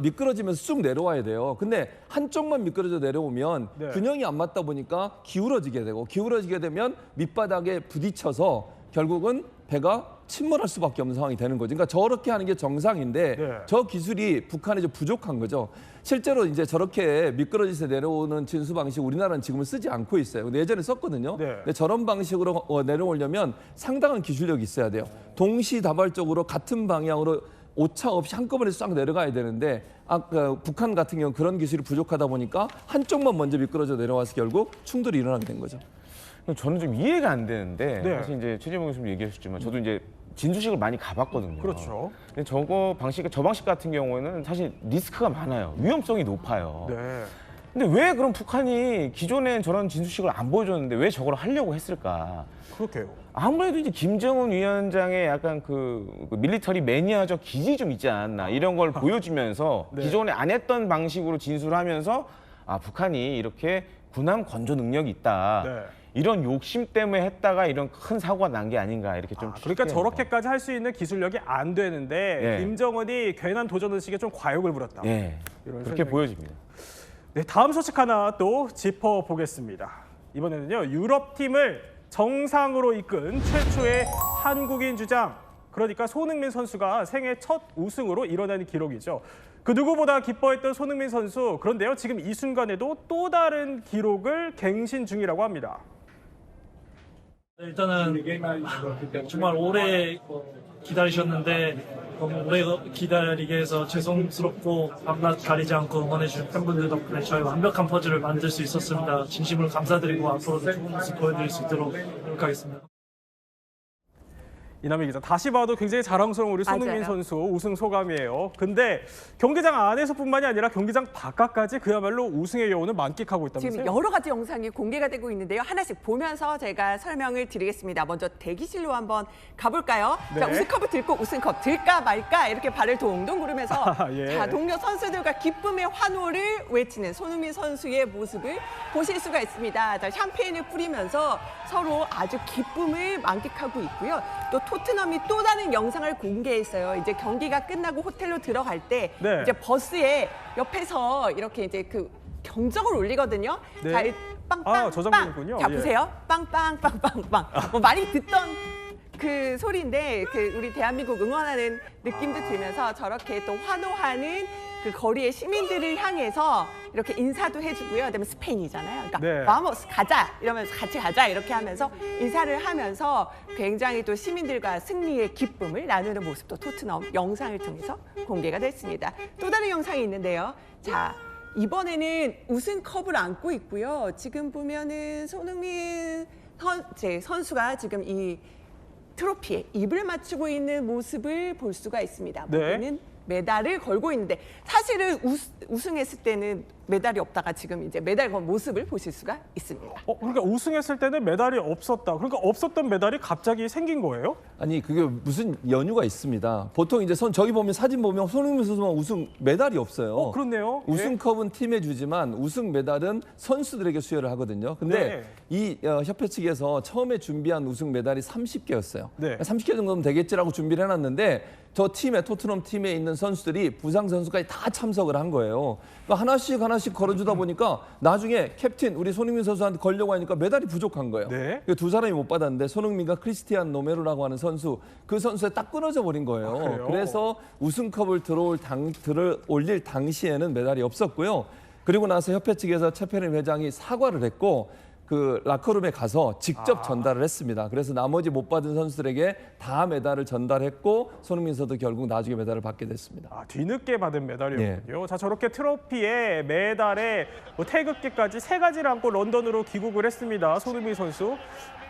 미끄러지면서 쑥 내려와야 돼요. 근데 한쪽만 미끄러져 내려오면 네. 균형이 안 맞다 보니까 기울어지게 되고 기울어지게 되면 밑바닥에 부딪혀서 결국은 배가 침몰할 수밖에 없는 상황이 되는 거죠. 그러니까 저렇게 하는 게 정상인데 네. 저 기술이 북한에 좀 부족한 거죠. 실제로 이제 저렇게 미끄러지서 내려오는 진수 방식 우리나라는 지금은 쓰지 않고 있어요. 근데 예전에 썼거든요. 네. 근데 저런 방식으로 내려오려면 상당한 기술력이 있어야 돼요. 동시다발적으로 같은 방향으로 오차 없이 한꺼번에 싹 내려가야 되는데 북한 같은 경우는 그런 기술이 부족하다 보니까 한쪽만 먼저 미끄러져 내려와서 결국 충돌이 일어나게 된 거죠. 저는 좀 이해가 안 되는데 네. 사실 이제 최재봉 교수님 얘기하셨지만 저도 이제 진수식을 많이 가봤거든요. 그렇죠. 근데 저 방식 같은 경우에는 사실 리스크가 많아요. 위험성이 높아요. 네. 근데 왜 그럼 북한이 기존엔 저런 진수식을 안 보여줬는데 왜 저걸 하려고 했을까? 그렇게요. 아무래도 이제 김정은 위원장의 약간 그 밀리터리 매니아적 기질이 좀 있지 않았나 이런 걸 보여주면서 네. 기존에 안 했던 방식으로 진술하면서 북한이 이렇게 군함 건조 능력이 있다. 네. 이런 욕심 때문에 했다가 이런 큰 사고가 난 게 아닌가 이렇게 좀 그러니까 추측해요. 저렇게까지 할 수 있는 기술력이 안 되는데 예. 김정은이 괜한 도전 의식에 좀 과욕을 부렸다. 예, 이런 그렇게 생각이- 보여집니다. 네, 다음 소식 하나 또 짚어보겠습니다. 이번에는요, 유럽팀을 정상으로 이끈 최초의 한국인 주장, 그러니까 손흥민 선수가 생애 첫 우승으로 이뤄낸 기록이죠. 그 누구보다 기뻐했던 손흥민 선수, 그런데요, 지금 이 순간에도 또 다른 기록을 갱신 중이라고 합니다. 일단은 정말 오래 기다리셨는데 너무 오래 기다리게 해서 죄송스럽고 밤낮 가리지 않고 응원해주신 팬분들 덕분에 저희 완벽한 퍼즐을 만들 수 있었습니다. 진심으로 감사드리고 앞으로도 좋은 모습 보여드릴 수 있도록 노력하겠습니다. 이남희 기자, 다시 봐도 굉장히 자랑스러운 우리 손흥민 맞아요. 선수 우승 소감이에요. 근데 경기장 안에서뿐만이 아니라 경기장 바깥까지 그야말로 우승의 여운을 만끽하고 있다면서요? 지금 여러 가지 영상이 공개가 되고 있는데요. 하나씩 보면서 제가 설명을 드리겠습니다. 먼저 대기실로 한번 가볼까요? 네. 자, 우승컵을 들고 우승컵 들까 말까 이렇게 발을 동동 구르면서 예. 자, 동료 선수들과 기쁨의 환호를 외치는 손흥민 선수의 모습을 보실 수가 있습니다. 자, 샴페인을 뿌리면서 서로 아주 기쁨을 만끽하고 있고요. 또 토트넘이 또 다른 영상을 공개했어요. 이제 경기가 끝나고 호텔로 들어갈 때 네. 이제 버스에 옆에서 이렇게 이제 그 경적을 올리거든요. 네. 자, 빵빵 저 빵. 장면이군요. 자, 예. 보세요. 빵빵 빵빵빵. 뭐 많이 듣던 그 소리인데 그 우리 대한민국 응원하는 느낌도 들면서 저렇게 또 환호하는 그 거리의 시민들을 향해서 이렇게 인사도 해주고요. 그다음에 스페인이잖아요. 그러니까 네. 바모스 가자 이러면서 같이 가자 이렇게 하면서 인사를 하면서 굉장히 또 시민들과 승리의 기쁨을 나누는 모습도 토트넘 영상을 통해서 공개가 됐습니다. 또 다른 영상이 있는데요. 자, 이번에는 우승컵을 안고 있고요. 지금 보면은 손흥민 선수가 지금 이 트로피에 입을 맞추고 있는 모습을 볼 수가 있습니다. 네. 목에는 메달을 걸고 있는데 사실은 우승했을 때는 메달이 없다가 지금 이제 메달 건 모습을 보실 수가 있습니다. 그러니까 우승했을 때는 메달이 없었다. 그러니까 없었던 메달이 갑자기 생긴 거예요? 아니 그게 무슨 연유가 있습니다. 보통 이제 저기 보면 사진 보면 손흥민 선수만 우승 메달이 없어요. 그렇네요. 우승컵은 팀에 주지만 우승 메달은 선수들에게 수여를 하거든요. 근데 이 협회 측에서 처음에 준비한 우승 메달이 30개였어요. 네. 30개 정도면 되겠지라고 준비를 해놨는데 저 팀에 토트넘 팀에 있는 선수들이 부상 선수까지 다 참석을 한 거예요. 그러니까 하나씩 걸어주다 보니까 나중에 캡틴 우리 손흥민 선수한테 걸려고 하니까 메달이 부족한 거예요. 네. 두 사람이 못 받았는데 손흥민과 크리스티안 노메로라고 하는 선수 그 선수에 딱 끊어져 버린 거예요. 그래요? 그래서 우승컵을 들어올릴 당시에는 메달이 없었고요. 그리고 나서 협회 측에서 채페린 회장이 사과를 했고 그 라커룸에 가서 직접 전달을 했습니다. 그래서 나머지 못 받은 선수들에게 다 메달을 전달했고 손흥민 선수도 결국 나중에 메달을 받게 됐습니다. 뒤늦게 받은 메달이었군요. 자, 저렇게 트로피에 메달에 태극기까지 3가지를 안고 런던으로 귀국을 했습니다. 손흥민 선수.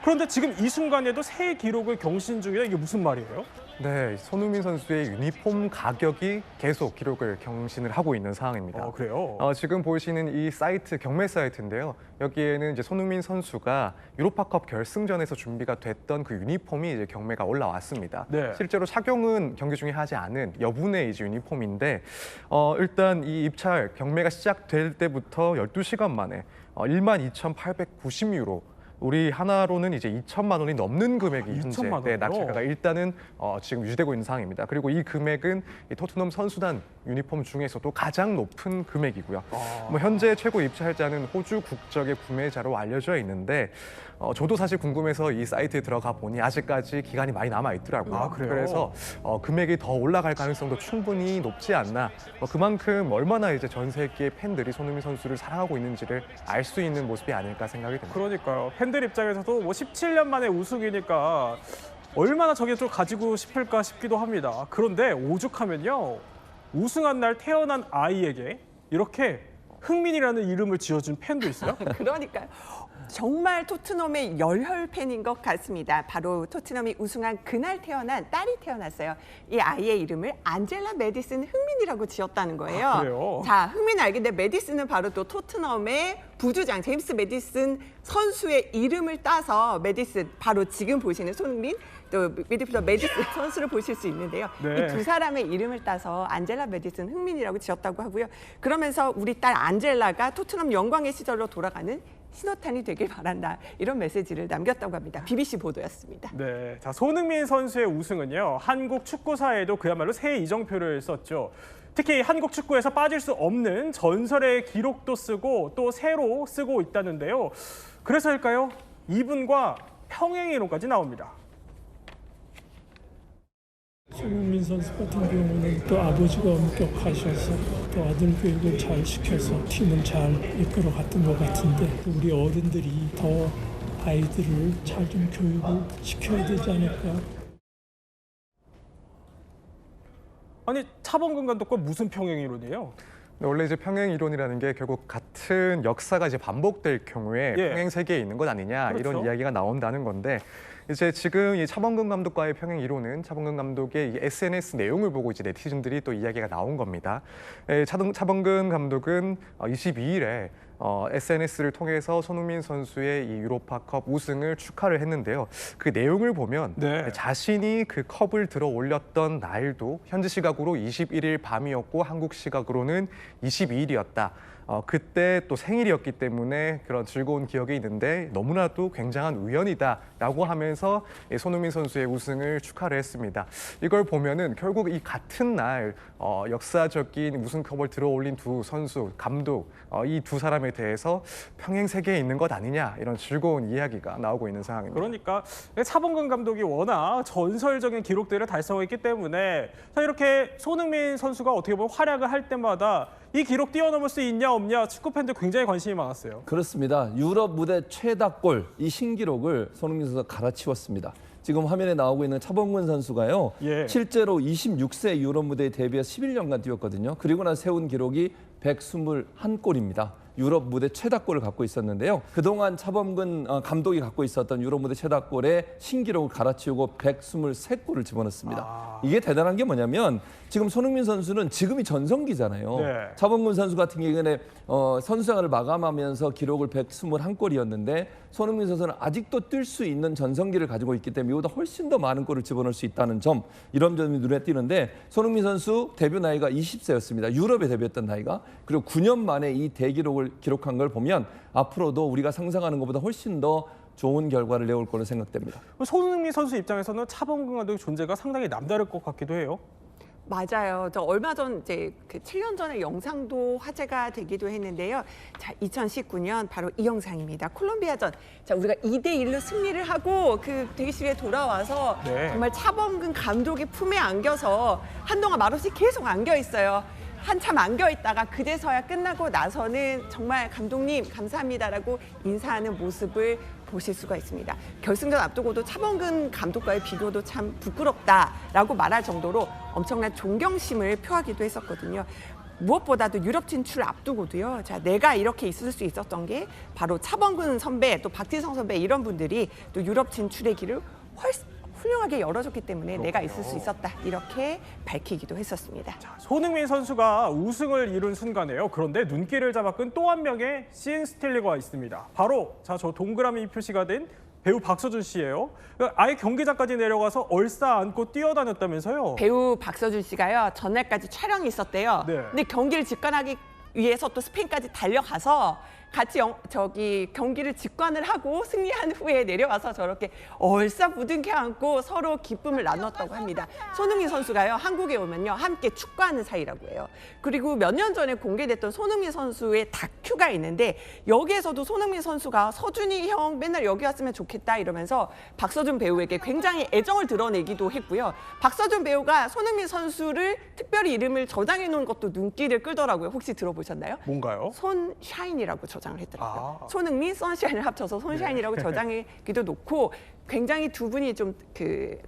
그런데 지금 이 순간에도 새 기록을 경신 중이다. 이게 무슨 말이에요? 네, 손흥민 선수의 유니폼 가격이 계속 기록을 경신을 하고 있는 상황입니다. 그래요? 지금 보시는 이 사이트, 경매 사이트인데요. 여기에는 이제 손흥민 선수가 유로파컵 결승전에서 준비가 됐던 그 유니폼이 이제 경매가 올라왔습니다. 네. 실제로 착용은 경기 중에 하지 않은 여분의 이제 유니폼인데 일단 이 입찰 경매가 시작될 때부터 12시간 만에 12,890유로 우리 하나로는 이제 2천만 원이 넘는 금액이 현재 2천만 원이요? 낙찰가가 일단은 지금 유지되고 있는 상황입니다. 그리고 이 금액은 이 토트넘 선수단 유니폼 중에서도 가장 높은 금액이고요. 뭐 현재 최고 입찰자는 호주 국적의 구매자로 알려져 있는데 저도 사실 궁금해서 이 사이트에 들어가 보니 아직까지 기간이 많이 남아 있더라고요. 그래요? 그래서 금액이 더 올라갈 가능성도 충분히 높지 않나. 그만큼 얼마나 이제 전 세계의 팬들이 손흥민 선수를 사랑하고 있는지를 알 수 있는 모습이 아닐까 생각이 듭니다. 그러니까요. 팬들 입장에서도 뭐 17년 만에 우승이니까 얼마나 저게 좀 가지고 싶을까 싶기도 합니다. 그런데 오죽하면요. 우승한 날 태어난 아이에게 이렇게 흥민이라는 이름을 지어준 팬도 있어요? 그러니까요. 정말 토트넘의 열혈 팬인 것 같습니다. 바로 토트넘이 우승한 그날 태어난 딸이 태어났어요. 이 아이의 이름을 안젤라 메디슨 흥민이라고 지었다는 거예요. 그래요? 자, 흥민 알겠는데 메디슨은 바로 또 토트넘의 부주장 제임스 메디슨 선수의 이름을 따서 메디슨 바로 지금 보시는 손흥민 또 미드필더 메디슨 선수를 보실 수 있는데요. 네. 이 두 사람의 이름을 따서 안젤라 메디슨 흥민이라고 지었다고 하고요. 그러면서 우리 딸 안젤라가 토트넘 영광의 시절로 돌아가는 신호탄이 되길 바란다. 이런 메시지를 남겼다고 합니다. BBC 보도였습니다. 네, 자 손흥민 선수의 우승은요. 한국 축구사에도 그야말로 새 이정표를 썼죠. 특히 한국 축구에서 빠질 수 없는 전설의 기록도 쓰고 또 새로 쓰고 있다는데요. 그래서일까요? 이분과 평행이론까지 나옵니다. 손흥민 선수 같은 경우는 또 아버지가 엄격하셔서 또 아들 교육을 잘 시켜서 팀을 잘 이끌어 갔던 것 같은데 우리 어른들이 더 아이들을 잘 좀 교육을 시켜야 되지 않을까. 아니 차범근 감독과 무슨 평행이론이에요? 원래 이제 평행 이론이라는 게 결국 같은 역사가 이제 반복될 경우에 평행 세계에 있는 것 아니냐 그렇죠. 이런 이야기가 나온다는 건데 이제 지금 이 차범근 감독과의 평행 이론은 차범근 감독의 이 SNS 내용을 보고 이제 네티즌들이 또 이야기가 나온 겁니다. 차범근 감독은 22일에 SNS를 통해서 손흥민 선수의 이 유로파컵 우승을 축하를 했는데요. 그 내용을 보면 자신이 그 컵을 들어 올렸던 날도 현지 시각으로 21일 밤이었고 한국 시각으로는 22일이었다. 그때 또 생일이었기 때문에 그런 즐거운 기억이 있는데 너무나도 굉장한 우연이다라고 하면서 손흥민 선수의 우승을 축하를 했습니다. 이걸 보면은 결국 이 같은 날 역사적인 우승컵을 들어올린 두 선수, 감독 이 두 사람에 대해서 평행 세계에 있는 것 아니냐 이런 즐거운 이야기가 나오고 있는 상황입니다. 그러니까 차범근 감독이 워낙 전설적인 기록들을 달성했기 때문에 이렇게 손흥민 선수가 어떻게 보면 활약을 할 때마다 이 기록 뛰어넘을 수 있냐 없냐 축구 팬들 굉장히 관심이 많았어요. 그렇습니다. 유럽 무대 최다골 이 신기록을 손흥민 선수가 갈아치웠습니다. 지금 화면에 나오고 있는 차범근 선수가요. 실제로 26세 유럽 무대에 데뷔해서 11년간 뛰었거든요. 그리고 나서 세운 기록이 121골입니다. 유럽 무대 최다골을 갖고 있었는데요. 그동안 차범근 감독이 갖고 있었던 유럽 무대 최다골의 신기록을 갈아치우고 123골을 집어넣습니다. 이게 대단한 게 뭐냐면 지금 손흥민 선수는 지금이 전성기잖아요. 차범근 선수 같은 경우에는 선수 생활을 마감하면서 기록을 121골이었는데 손흥민 선수는 아직도 뛸 수 있는 전성기를 가지고 있기 때문에 이보다 훨씬 더 많은 골을 집어넣을 수 있다는 점, 이런 점이 눈에 띄는데 손흥민 선수 데뷔 나이가 20세였습니다. 유럽에 데뷔했던 나이가. 그리고 9년 만에 이 대기록을 기록한 걸 보면 앞으로도 우리가 상상하는 것보다 훨씬 더 좋은 결과를 내올 거로 생각됩니다. 손흥민 선수 입장에서는 차범근 감독의 존재가 상당히 남다를 것 같기도 해요. 맞아요. 저 얼마 전 이제 그 7년 전에 영상도 화제가 되기도 했는데요. 자, 2019년 바로 이 영상입니다. 콜롬비아전. 자, 우리가 2대1로 승리를 하고 그 대기실에 돌아와서 정말 차범근 감독의 품에 안겨서 한동안 말없이 계속 안겨 있어요. 한참 안겨 있다가 그제서야 끝나고 나서는 정말 감독님 감사합니다라고 인사하는 모습을 보실 수가 있습니다. 결승전 앞두고도 차범근 감독과의 비교도 참 부끄럽다라고 말할 정도로 엄청난 존경심을 표하기도 했었거든요. 무엇보다도 유럽 진출을 앞두고도요. 자, 내가 이렇게 있을 수 있었던 게 바로 차범근 선배, 또 박지성 선배 이런 분들이 또 유럽 진출의 길을 훨씬 훌륭하게 열어줬기 때문에 내가 있을 수 있었다 이렇게 밝히기도 했었습니다. 자, 손흥민 선수가 우승을 이룬 순간에요. 그런데 눈길을 잡아끈 또 한 명의 씬 스틸러가 있습니다. 바로 저 동그라미 표시가 된 배우 박서준 씨예요. 아예 경기장까지 내려가서 얼싸안고 뛰어다녔다면서요. 배우 박서준 씨가요. 전날까지 촬영이 있었대요. 근데 경기를 직관하기 위해서 또 스페인까지 달려가서 같이 경기를 직관을 하고 승리한 후에 내려와서 저렇게 얼싸부둥켜 안고 서로 기쁨을 나눴다고 합니다. 손흥민 선수가요. 한국에 오면요. 함께 축구하는 사이라고 해요. 그리고 몇 년 전에 공개됐던 손흥민 선수의 다큐가 있는데 여기에서도 손흥민 선수가 서준이 형 맨날 여기 왔으면 좋겠다 이러면서 박서준 배우에게 굉장히 애정을 드러내기도 했고요. 박서준 배우가 손흥민 선수를 특별히 이름을 저장해 놓은 것도 눈길을 끌더라고요. 혹시 들어보셨나요? 뭔가요? 손샤인이라고 저장을 했더라고요. 손흥민, 선샤인을 합쳐서 손샤인이라고 저장하기도 놓고 굉장히 두 분이 좀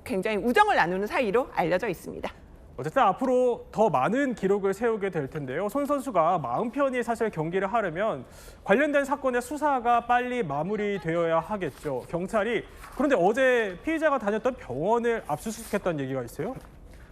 굉장히 우정을 나누는 사이로 알려져 있습니다. 어쨌든 앞으로 더 많은 기록을 세우게 될 텐데요. 손 선수가 마음 편히 사실 경기를 하려면 관련된 사건의 수사가 빨리 마무리되어야 하겠죠. 경찰이 그런데 어제 피의자가 다녔던 병원을 압수수색했다는 얘기가 있어요?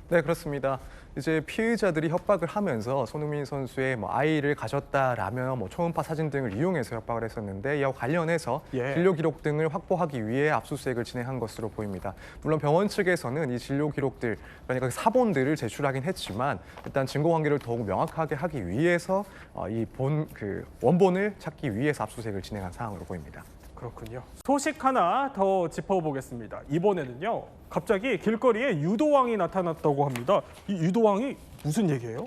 네, 그렇습니다. 이제 피의자들이 협박을 하면서 손흥민 선수의 아이를 가졌다라며 초음파 사진 등을 이용해서 협박을 했었는데 이와 관련해서 진료 기록 등을 확보하기 위해 압수수색을 진행한 것으로 보입니다. 물론 병원 측에서는 이 진료 기록들, 그러니까 사본들을 제출하긴 했지만 일단 증거 관계를 더욱 명확하게 하기 위해서 원본을 찾기 위해서 압수수색을 진행한 상황으로 보입니다. 그렇군요. 소식 하나 더 짚어보겠습니다. 이번에는요. 갑자기 길거리에 유도왕이 나타났다고 합니다. 이 유도왕이 무슨 얘기예요?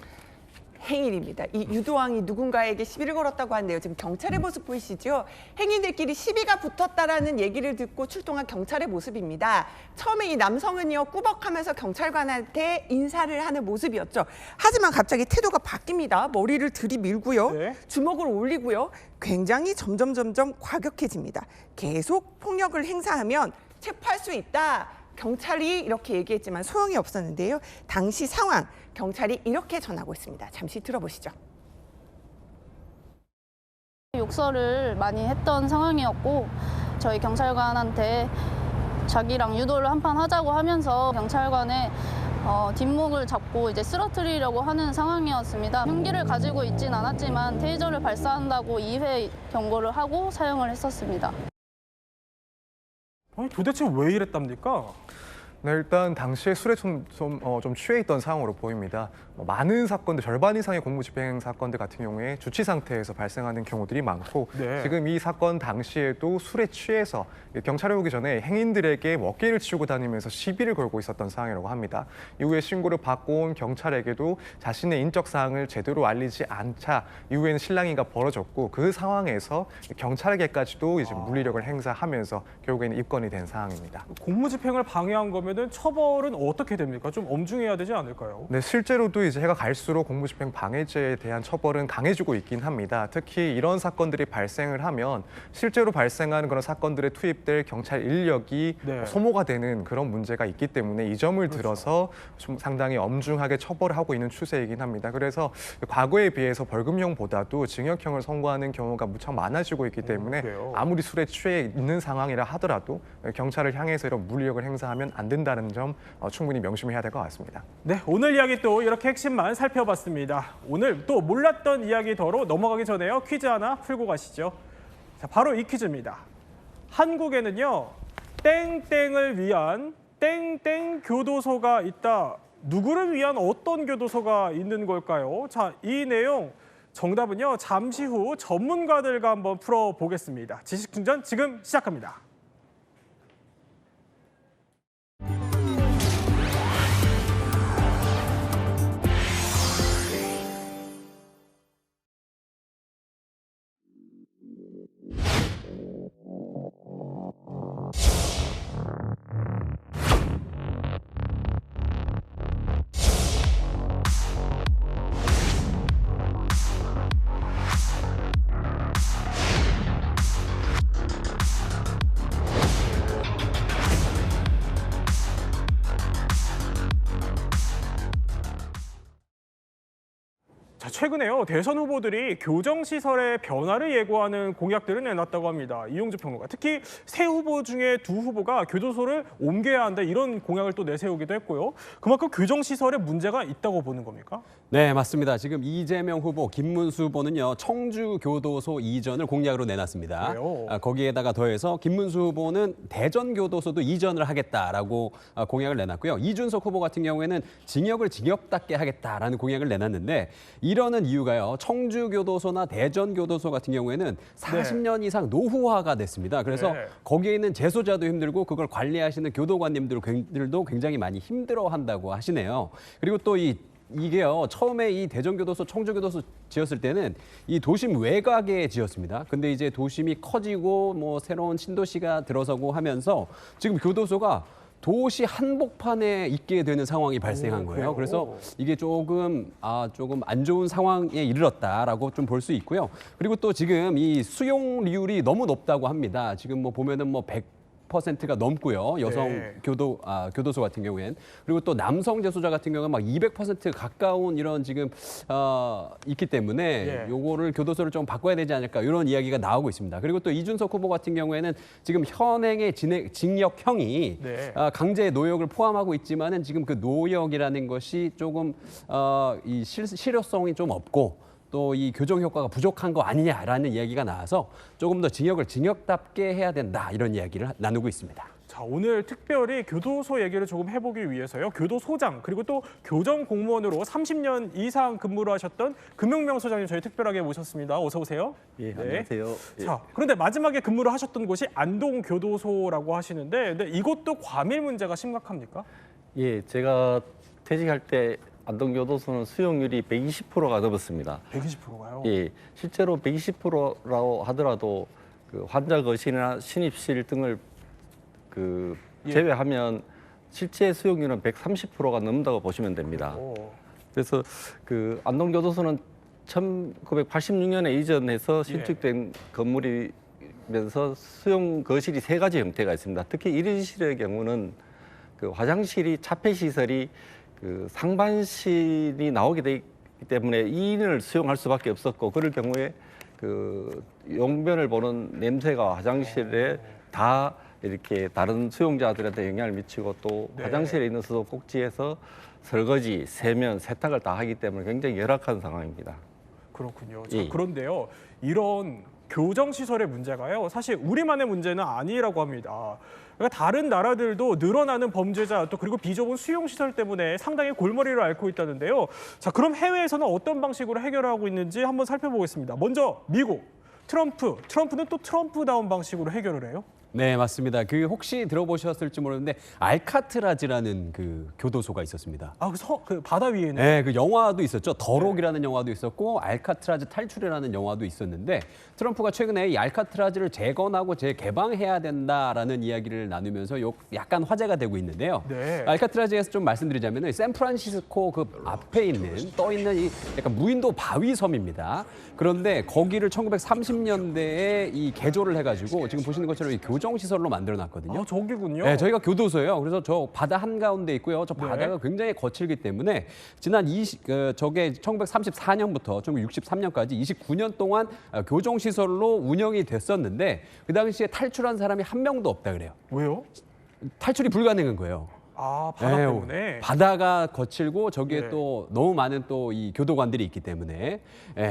행인입니다. 이 유도왕이 누군가에게 시비를 걸었다고 하는데요. 지금 경찰의 모습 보이시죠? 행인들끼리 시비가 붙었다라는 얘기를 듣고 출동한 경찰의 모습입니다. 처음에 이 남성은요. 꾸벅하면서 경찰관한테 인사를 하는 모습이었죠. 하지만 갑자기 태도가 바뀝니다. 머리를 들이밀고요. 주먹을 올리고요. 굉장히 점점 과격해집니다. 계속 폭력을 행사하면 체포할 수 있다. 경찰이 이렇게 얘기했지만 소용이 없었는데요. 당시 상황, 경찰이 이렇게 전하고 있습니다. 잠시 들어보시죠. 욕설을 많이 했던 상황이었고 저희 경찰관한테 자기랑 유도를 한판 하자고 하면서 경찰관의 뒷목을 잡고 이제 쓰러뜨리려고 하는 상황이었습니다. 흉기를 가지고 있진 않았지만 테이저를 발사한다고 2회 경고를 하고 사용을 했었습니다. 아니, 도대체 왜 이랬답니까? 네, 일단 당시에 술에 좀 취해 있던 상황으로 보입니다. 많은 사건들, 절반 이상의 공무집행 사건들 같은 경우에 주치 상태에서 발생하는 경우들이 많고 네. 지금 이 사건 당시에도 술에 취해서 경찰에 오기 전에 행인들에게 먹기를 치우고 다니면서 시비를 걸고 있었던 상황이라고 합니다. 이후에 신고를 받고 온 경찰에게도 자신의 인적 사항을 제대로 알리지 않자 이후에는 실랑이가 벌어졌고 그 상황에서 경찰에게까지도 이제 물리력을 행사하면서 결국에는 입건이 된 상황입니다. 공무집행을 방해한 거면은 처벌은 어떻게 됩니까? 좀 엄중해야 되지 않을까요? 네, 실제로도 이제 해가 갈수록 공무집행 방해죄에 대한 처벌은 강해지고 있긴 합니다. 특히 이런 사건들이 발생을 하면 실제로 발생하는 그런 사건들에 투입될 경찰 인력이 네. 소모가 되는 그런 문제가 있기 때문에 이 점을 들어서 좀 상당히 엄중하게 처벌을 하고 있는 추세이긴 합니다. 그래서 과거에 비해서 벌금형보다도 징역형을 선고하는 경우가 무척 많아지고 있기 때문에 그래요? 아무리 술에 취해 있는 상황이라 하더라도 경찰을 향해서 이런 물리력을 행사하면 안 된다는 점 충분히 명심해야 될 것 같습니다. 네, 오늘 이야기 또 이렇게 핵심만 살펴봤습니다. 오늘 또 몰랐던 이야기 더로 넘어가기 전에요. 퀴즈 하나 풀고 가시죠. 자, 바로 이 퀴즈입니다. 한국에는요, 땡땡을 위한 땡땡 교도소가 있다. 누구를 위한 어떤 교도소가 있는 걸까요? 자, 이 내용 정답은요, 잠시 후 전문가들과 한번 풀어보겠습니다. 지식충전 지금 시작합니다. 자, 최근에요, 대선 후보들이 교정시설의 변화를 예고하는 공약들을 내놨다고 합니다. 이용주 평론가, 특히 새 후보 중에 두 후보가 교도소를 옮겨야 한다 이런 공약을 또 내세우기도 했고요. 그만큼 교정시설에 문제가 있다고 보는 겁니까? 네, 맞습니다. 지금 이재명 후보, 김문수 후보는요, 청주교도소 이전을 공약으로 내놨습니다. 그래요? 거기에다가 더해서 김문수 후보는 대전교도소도 이전을 하겠다라고 공약을 내놨고요. 이준석 후보 같은 경우에는 징역을 징역답게 하겠다라는 공약을 내놨는데 이러는 이유가요. 청주교도소나 대전교도소 같은 경우에는 40년 이상 노후화가 됐습니다. 그래서 네. 거기에 있는 재소자도 힘들고 그걸 관리하시는 교도관님들도 굉장히 많이 힘들어한다고 하시네요. 그리고 또 이게요, 처음에 이 대전교도소, 청주교도소 지었을 때는 이 도심 외곽에 지었습니다. 근데 이제 도심이 커지고 뭐 새로운 신도시가 들어서고 하면서 지금 교도소가 도시 한복판에 있게 되는 상황이 발생한 거예요. 그래서 이게 조금 안 좋은 상황에 이르렀다라고 좀 볼 수 있고요. 그리고 또 지금 이 수용률이 너무 높다고 합니다. 지금 뭐 보면은 뭐 100%가 넘고요. 여성 네. 교도소 같은 경우엔. 그리고 또 남성 재소자 같은 경우는 막 200% 가까운 이런 지금 있기 때문에 요거를 교도소를 좀 바꿔야 되지 않을까 이런 이야기가 나오고 있습니다. 그리고 또 이준석 후보 같은 경우에는 지금 현행의 징역형이 강제 노역을 포함하고 있지만은 지금 그 노역이라는 것이 조금 이 실효성이 좀 없고 또 이 교정 효과가 부족한 거 아니냐라는 이야기가 나와서 조금 더 징역을 징역답게 해야 된다 이런 이야기를 나누고 있습니다. 자, 오늘 특별히 교도소 얘기를 조금 해보기 위해서요. 교도소장 그리고 또 교정 공무원으로 30년 이상 근무를 하셨던 금용명 소장님 저희 특별하게 모셨습니다. 어서 오세요. 예, 안녕하세요. 예. 자, 그런데 마지막에 근무를 하셨던 곳이 안동교도소라고 하시는데 근데 이것도 과밀 문제가 심각합니까? 예, 제가 퇴직할 때 안동교도소는 수용률이 120%가 넘었습니다. 120%가요? 예, 실제로 120%라고 하더라도 그 환자 거실이나 신입실 등을 제외하면 실제 수용률은 130%가 넘는다고 보시면 됩니다. 그래서 그 안동교도소는 1986년에 이전해서 신축된 건물이면서 수용 거실이 3가지 형태가 있습니다. 특히 1인실의 경우는 그 화장실이 차폐 시설이 그 상반신이 나오게 되기 때문에 2인을 수용할 수밖에 없었고 그럴 경우에 그 용변을 보는 냄새가 화장실에 다 이렇게 다른 수용자들한테 영향을 미치고 또 네. 화장실에 있는 수도 꼭지에서 설거지, 세면, 세탁을 다 하기 때문에 굉장히 열악한 상황입니다. 그렇군요. 자, 예. 그런데요, 이런 교정 시설의 문제가요, 사실 우리만의 문제는 아니라고 합니다. 그러니까 다른 나라들도 늘어나는 범죄자 또 그리고 비좁은 수용 시설 때문에 상당히 골머리를 앓고 있다는데요. 자, 그럼 해외에서는 어떤 방식으로 해결하고 있는지 한번 살펴보겠습니다. 먼저 미국, 트럼프는 또 트럼프다운 방식으로 해결을 해요. 네, 맞습니다. 그 혹시 들어보셨을지 모르는데 알카트라즈라는 그 교도소가 있었습니다. 아, 그 바다 위에 있는. 네, 그 영화도 있었죠. 더록이라는 영화도 있었고 알카트라즈 탈출이라는 영화도 있었는데 트럼프가 최근에 이 알카트라즈를 재건하고 재개방해야 된다라는 이야기를 나누면서 약간 화제가 되고 있는데요. 네. 알카트라즈에서 좀 말씀드리자면 샌프란시스코 그 앞에 있는 떠 있는 이 약간 무인도 바위 섬입니다. 그런데 거기를 1930년대에 이 개조를 해가지고 지금 보시는 것처럼 이 교정 시설로 만들어놨거든요. 아, 저기군요. 네, 저희가 교도소예요. 그래서 저 바다 한가운데 있고요. 저 바다가 굉장히 거칠기 때문에 지난 저게 1934년부터 1963년까지 29년 동안 교정 시설로 운영이 됐었는데 그 당시에 탈출한 사람이 한 명도 없다 그래요. 왜요? 탈출이 불가능한 거예요. 아, 바다 때문에. 바다가 거칠고 저기에 네. 또 너무 많은 또 이 교도관들이 있기 때문에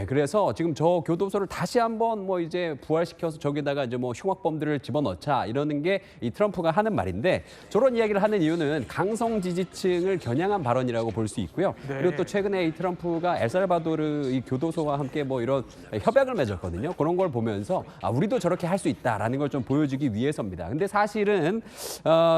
그래서 지금 저 교도소를 다시 한번 뭐 이제 부활시켜서 저기다가 이제 뭐 흉악범들을 집어넣자 이러는 게 이 트럼프가 하는 말인데 저런 이야기를 하는 이유는 강성 지지층을 겨냥한 발언이라고 볼 수 있고요. 네. 그리고 또 최근에 이 트럼프가 엘살바도르 이 교도소와 함께 뭐 이런 협약을 맺었거든요. 그런 걸 보면서 우리도 저렇게 할 수 있다라는 걸 좀 보여주기 위해서입니다. 근데 사실은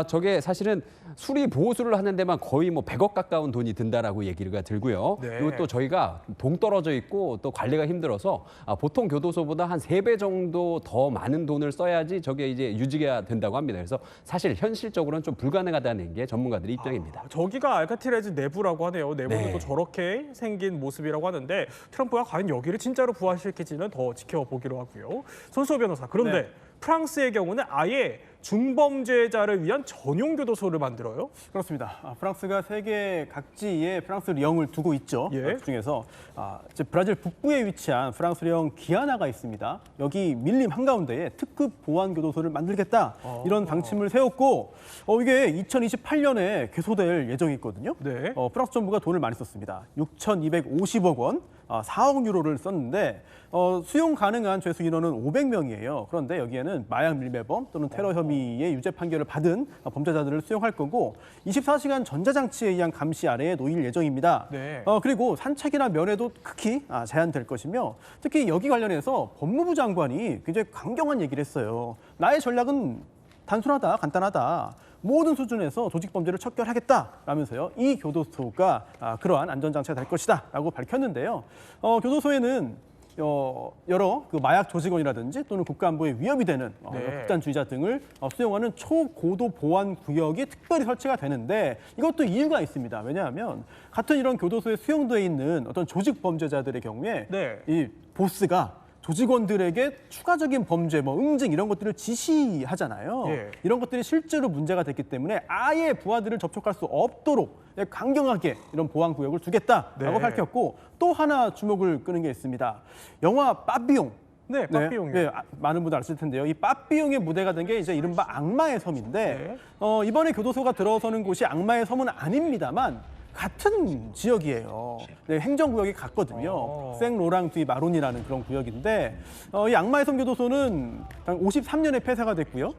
저게 사실은 수리 보수를 하는 데만 거의 뭐 100억 가까운 돈이 든다라고 얘기가 들고요. 네. 그리고 또 저희가 동떨어져 있고 또 관리가 힘들어서 보통 교도소보다 한 3배 정도 더 많은 돈을 써야지 저게 이제 유지가 된다고 합니다. 그래서 사실 현실적으로는 좀 불가능하다는 게 전문가들의 입장입니다. 저기가 알카트라즈 내부라고 하네요. 내부는 네. 또 저렇게 생긴 모습이라고 하는데 트럼프가 과연 여기를 진짜로 부활시킬지는 더 지켜보기로 하고요. 손수호 변호사, 그런데 프랑스의 경우는 아예 중범죄자를 위한 전용 교도소를 만들어요? 그렇습니다. 프랑스가 세계 각지에 프랑스령을 두고 있죠. 예. 그 중에서 브라질 북부에 위치한 프랑스령 기아나가 있습니다. 여기 밀림 한가운데에 특급 보안교도소를 만들겠다 이런 방침을 세웠고 이게 2028년에 개소될 예정이 있거든요. 네. 프랑스 정부가 돈을 많이 썼습니다. 6,250억 원, 4억 유로를 썼는데 수용 가능한 죄수 인원은 500명이에요. 그런데 여기에는 마약 밀매범 또는 테러 혐의의 유죄 판결을 받은 범죄자들을 수용할 거고 24시간 전자장치에 의한 감시 아래에 놓일 예정입니다. 네. 그리고 산책이나 면회도 극히 제한될 것이며 특히 여기 관련해서 법무부 장관이 굉장히 강경한 얘기를 했어요. 나의 전략은 단순하다, 간단하다. 모든 수준에서 조직범죄를 척결하겠다라면서요. 이 교도소가 그러한 안전장치가 될 것이다라고 밝혔는데요. 교도소에는 여러 그 마약 조직원이라든지 또는 국가안보에 위협이 되는 극단주의자 등을 수용하는 초고도 보안 구역이 특별히 설치가 되는데 이것도 이유가 있습니다. 왜냐하면 같은 이런 교도소에 수용돼 있는 어떤 조직 범죄자들의 경우에 이 보스가 조직원들에게 추가적인 범죄, 응징 이런 것들을 지시하잖아요. 이런 것들이 실제로 문제가 됐기 때문에 아예 부하들을 접촉할 수 없도록 강경하게 이런 보안 구역을 두겠다라고 밝혔고 또 하나 주목을 끄는 게 있습니다. 영화 빠삐용. 네, 빠삐용이요. 많은 분들 아실 텐데요. 이 빠삐용의 무대가 된 게 이제 이른바 악마의 섬인데 이번에 교도소가 들어서는 곳이 악마의 섬은 아닙니다만 같은 지역이에요. 행정구역이 같거든요. 생로랑 디 마론이라는 그런 구역인데 이 악마의 섬 교도소는 53년에 폐쇄가 됐고요.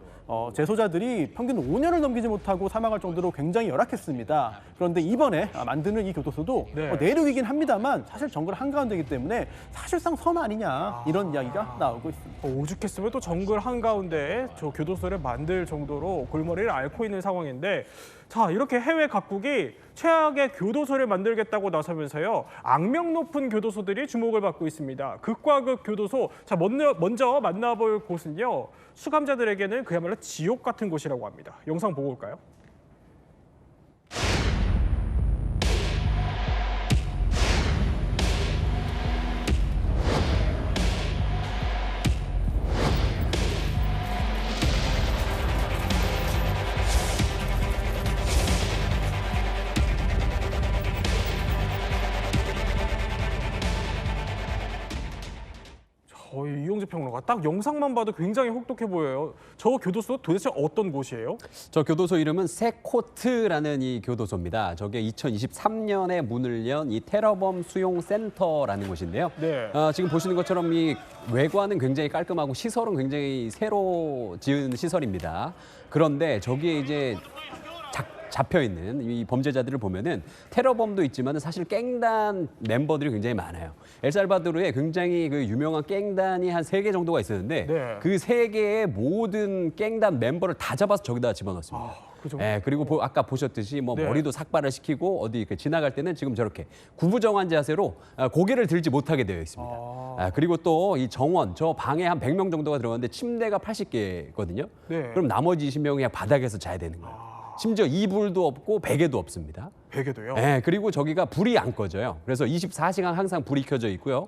재소자들이 평균 5년을 넘기지 못하고 사망할 정도로 굉장히 열악했습니다. 그런데 이번에 만드는 이 교도소도 내륙이긴 합니다만 사실 정글 한가운데이기 때문에 사실상 섬 아니냐 이런 이야기가 나오고 있습니다. 오죽했으면 또 정글 한가운데에 저 교도소를 만들 정도로 골머리를 앓고 있는 상황인데 자, 이렇게 해외 각국이 최악의 교도소를 만들겠다고 나서면서요. 악명 높은 교도소들이 주목을 받고 있습니다. 극과 극 교도소. 자, 먼저 만나볼 곳은요. 수감자들에게는 그야말로 지옥 같은 곳이라고 합니다. 영상 보고 올까요? 평론가. 딱 영상만 봐도 굉장히 혹독해 보여요. 저 교도소 도대체 어떤 곳이에요? 저 교도소 이름은 세코트라는 이 교도소입니다. 저게 2023년에 문을 연 이 테러범 수용센터라는 곳인데요. 네. 지금 보시는 것처럼 이 외관은 굉장히 깔끔하고 시설은 굉장히 새로 지은 시설입니다. 그런데 저기에 이제 잡혀 있는 이 범죄자들을 보면은 테러범도 있지만 사실 갱단 멤버들이 굉장히 많아요. 엘살바도르에 굉장히 그 유명한 갱단이 한 3개 정도가 있었는데 네. 그 3개의 모든 갱단 멤버를 다 잡아서 저기다 집어넣습니다. 그리고 아까 보셨듯이 뭐 네. 머리도 삭발을 시키고 어디 지나갈 때는 지금 저렇게 구부정한 자세로 고개를 들지 못하게 되어 있습니다. 그리고 또 이 정원, 저 방에 한 100명 정도가 들어갔는데 침대가 80개거든요. 네. 그럼 나머지 20명이 그냥 바닥에서 자야 되는 거예요. 심지어 이불도 없고 베개도 없습니다. 베개도요? 네, 그리고 저기가 불이 안 꺼져요. 그래서 24시간 항상 불이 켜져 있고요.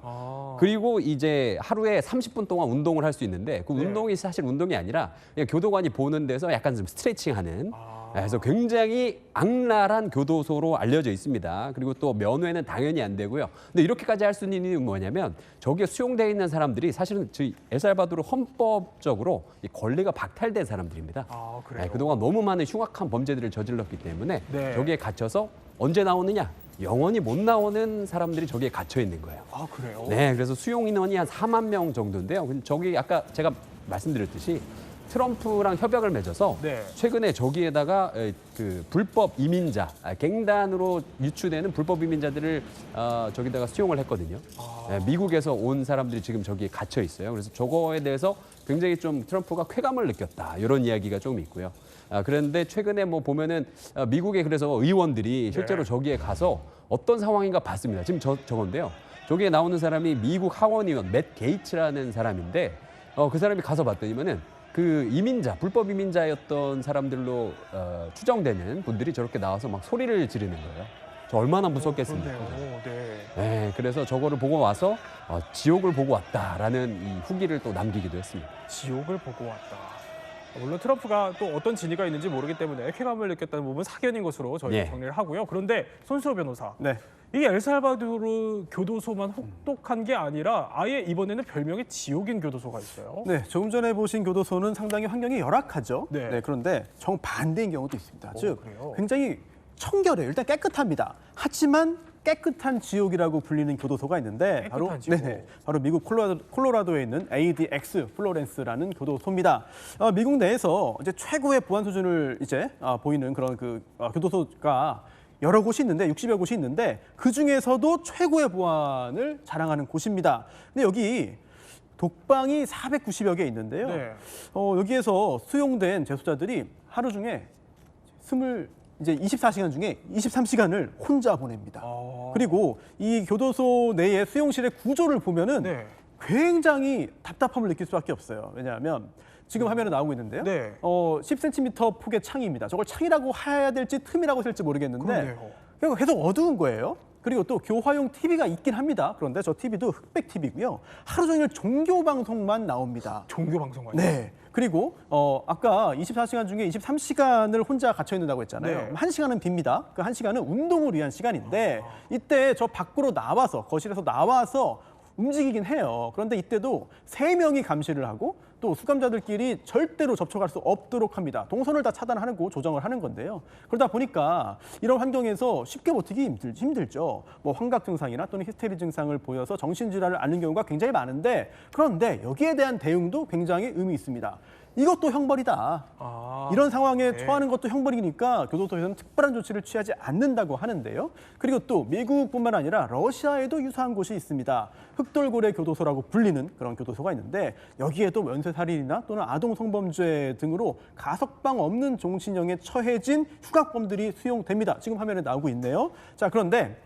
그리고 이제 하루에 30분 동안 운동을 할 수 있는데 그 운동이 사실 운동이 아니라 그냥 교도관이 보는 데서 약간 좀 스트레칭하는 그래서 굉장히 악랄한 교도소로 알려져 있습니다. 그리고 또 면회는 당연히 안 되고요. 근데 이렇게까지 할 수 있는 이유는 뭐냐면 저기에 수용되어 있는 사람들이 사실은 저희 엘살바도르 헌법적으로 이 권리가 박탈된 사람들입니다. 그래요? 그동안 너무 많은 흉악한 범죄들을 저질렀기 때문에 네. 저기에 갇혀서 언제 나오느냐? 영원히 못 나오는 사람들이 저기에 갇혀 있는 거예요. 아, 그래요? 네, 그래서 수용 인원이 한 4만 명 정도인데요. 저기 아까 제가 말씀드렸듯이 트럼프랑 협약을 맺어서 네. 최근에 저기에다가 그 불법 이민자, 갱단으로 유추되는 불법 이민자들을 저기다가 수용을 했거든요. 네, 미국에서 온 사람들이 지금 저기에 갇혀 있어요. 그래서 저거에 대해서 굉장히 좀 트럼프가 쾌감을 느꼈다 이런 이야기가 좀 있고요. 그런데 최근에 뭐 보면은 미국의 그래서 의원들이 실제로 저기에 가서 어떤 상황인가 봤습니다. 지금 저건데요. 저기에 나오는 사람이 미국 하원 의원 맷 게이츠라는 사람인데 그 사람이 가서 봤더니만은 그 이민자, 불법 이민자였던 사람들로 추정되는 분들이 저렇게 나와서 막 소리를 지르는 거예요. 저 얼마나 무섭겠습니까? 네, 그래서 저거를 보고 와서 지옥을 보고 왔다라는 이 후기를 또 남기기도 했습니다. 지옥을 보고 왔다. 물론 트럼프가 또 어떤 진위가 있는지 모르기 때문에 쾌감을 느꼈다는 부분은 사견인 것으로 저희가 정리를 하고요. 그런데 손수호 변호사, 이게 엘살바도르 교도소만 혹독한 게 아니라 아예 이번에는 별명이 지옥인 교도소가 있어요. 네, 조금 전에 보신 교도소는 상당히 환경이 열악하죠. 네. 그런데 정반대인 경우도 있습니다. 즉, 그래요? 굉장히 청결해요. 일단 깨끗합니다. 하지만 깨끗한 지옥이라고 불리는 교도소가 있는데 바로 미국 콜로라도에 있는 ADX 플로렌스라는 교도소입니다. 미국 내에서 이제 최고의 보안 수준을 이제 보이는 그런 교도소가 여러 곳이 있는데 60여 곳이 있는데 그 중에서도 최고의 보안을 자랑하는 곳입니다. 근데 여기 독방이 490여 개 있는데요. 여기에서 수용된 재소자들이 하루 중에 24시간 중에 23시간을 혼자 보냅니다. 그리고 이 교도소 내의 수용실의 구조를 보면은 굉장히 답답함을 느낄 수밖에 없어요. 왜냐하면 지금 화면에 나오고 있는데요. 10cm 폭의 창입니다. 저걸 창이라고 해야 될지 틈이라고 해야 될지 모르겠는데 계속 어두운 거예요. 그리고 또 교화용 TV가 있긴 합니다. 그런데 저 TV도 흑백 TV고요. 하루 종일 종교 방송만 나옵니다. 종교 방송만요? 네. 그리고 아까 24시간 중에 23시간을 혼자 갇혀 있는다고 했잖아요. 1시간은 빕니다. 그 1시간은 운동을 위한 시간인데 이때 저 밖으로 나와서 거실에서 나와서 움직이긴 해요. 그런데 이때도 3명이 감시를 하고 또 수감자들끼리 절대로 접촉할 수 없도록 합니다. 동선을 다 차단하고 조정을 하는 건데요. 그러다 보니까 이런 환경에서 쉽게 버티기 힘들죠. 뭐 환각 증상이나 또는 히스테리 증상을 보여서 정신질환을 앓는 경우가 굉장히 많은데 그런데 여기에 대한 대응도 굉장히 의미 있습니다. 이것도 형벌이다. 이런 상황에 처하는 것도 형벌이니까 교도소에서는 특별한 조치를 취하지 않는다고 하는데요. 그리고 또 미국뿐만 아니라 러시아에도 유사한 곳이 있습니다. 흑돌고래 교도소라고 불리는 그런 교도소가 있는데 여기에도 연쇄살인이나 또는 아동 성범죄 등으로 가석방 없는 종신형에 처해진 흉악범들이 수용됩니다. 지금 화면에 나오고 있네요. 자, 그런데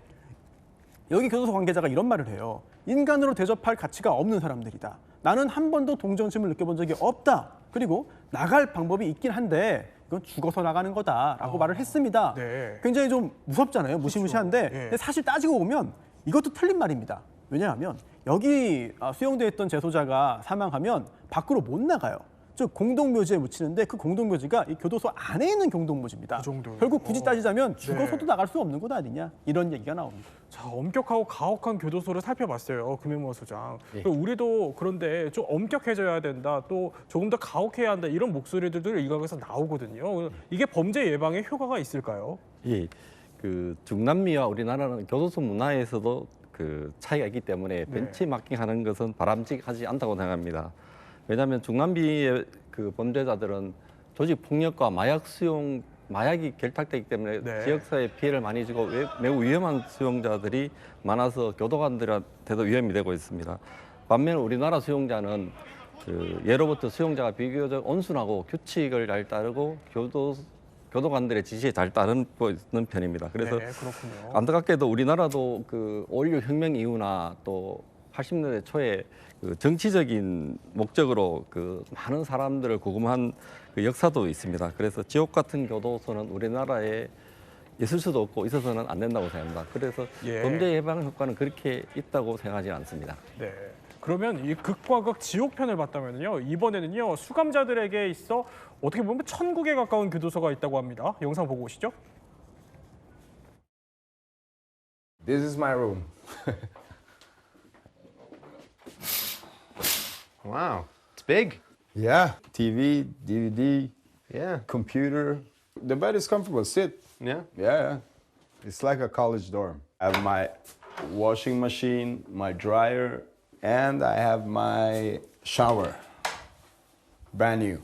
여기 교도소 관계자가 이런 말을 해요. 인간으로 대접할 가치가 없는 사람들이다. 나는 한 번도 동정심을 느껴본 적이 없다. 그리고 나갈 방법이 있긴 한데 이건 죽어서 나가는 거다라고 말을 했습니다. 굉장히 좀 무섭잖아요. 무시무시한데 근데 사실 따지고 보면 이것도 틀린 말입니다. 왜냐하면 여기 수용돼 있던 재소자가 사망하면 밖으로 못 나가요. 즉 공동묘지에 묻히는데 그 공동묘지가 이 교도소 안에 있는 공동묘지입니다. 그 정도요? 결국 굳이 따지자면 네. 죽어서도 나갈 수 없는 것 아니냐 이런 얘기가 나옵니다. 자, 엄격하고 가혹한 교도소를 살펴봤어요, 금영모 소장. 예. 그리고 우리도 그런데 좀 엄격해져야 된다, 또 조금 더 가혹해야 한다 이런 목소리들도 일각에서 나오거든요. 이게 범죄 예방에 효과가 있을까요? 예, 그 중남미와 우리나라는 교도소 문화에서도 그 차이가 있기 때문에 벤치마킹하는 것은 바람직하지 않다고 생각합니다. 왜냐하면 중남미의 그 범죄자들은 조직 폭력과 마약이 결탁되기 때문에 지역사회에 피해를 많이 주고 매우 위험한 수용자들이 많아서 교도관들한테도 위험이 되고 있습니다. 반면 우리나라 수용자는 그 예로부터 수용자가 비교적 온순하고 규칙을 잘 따르고 교도관들의 지시에 잘 따르고 있는 편입니다. 그래서 그렇군요. 안타깝게도 우리나라도 그 5.16 혁명 이후나 또 80년대 초에 그 정치적인 목적으로 그 많은 사람들을 구금한 그 역사도 있습니다. 그래서 지옥 같은 교도소는 우리나라에 있을 수도 없고 있어서는 안 된다고 생각합니다. 그래서 범죄 예방 효과는 그렇게 있다고 생각하지는 않습니다. 네. 그러면 이 극과 극 지옥편을 봤다면요, 이번에는요 수감자들에게 있어 어떻게 보면 천국에 가까운 교도소가 있다고 합니다. 영상 보고 오시죠. This is my room. Wow, it's big. Yeah, TV, DVD, yeah, computer. The bed is comfortable. Sit. Yeah. It's like a college dorm. I have my washing machine, my dryer, and I have my shower. Brand new.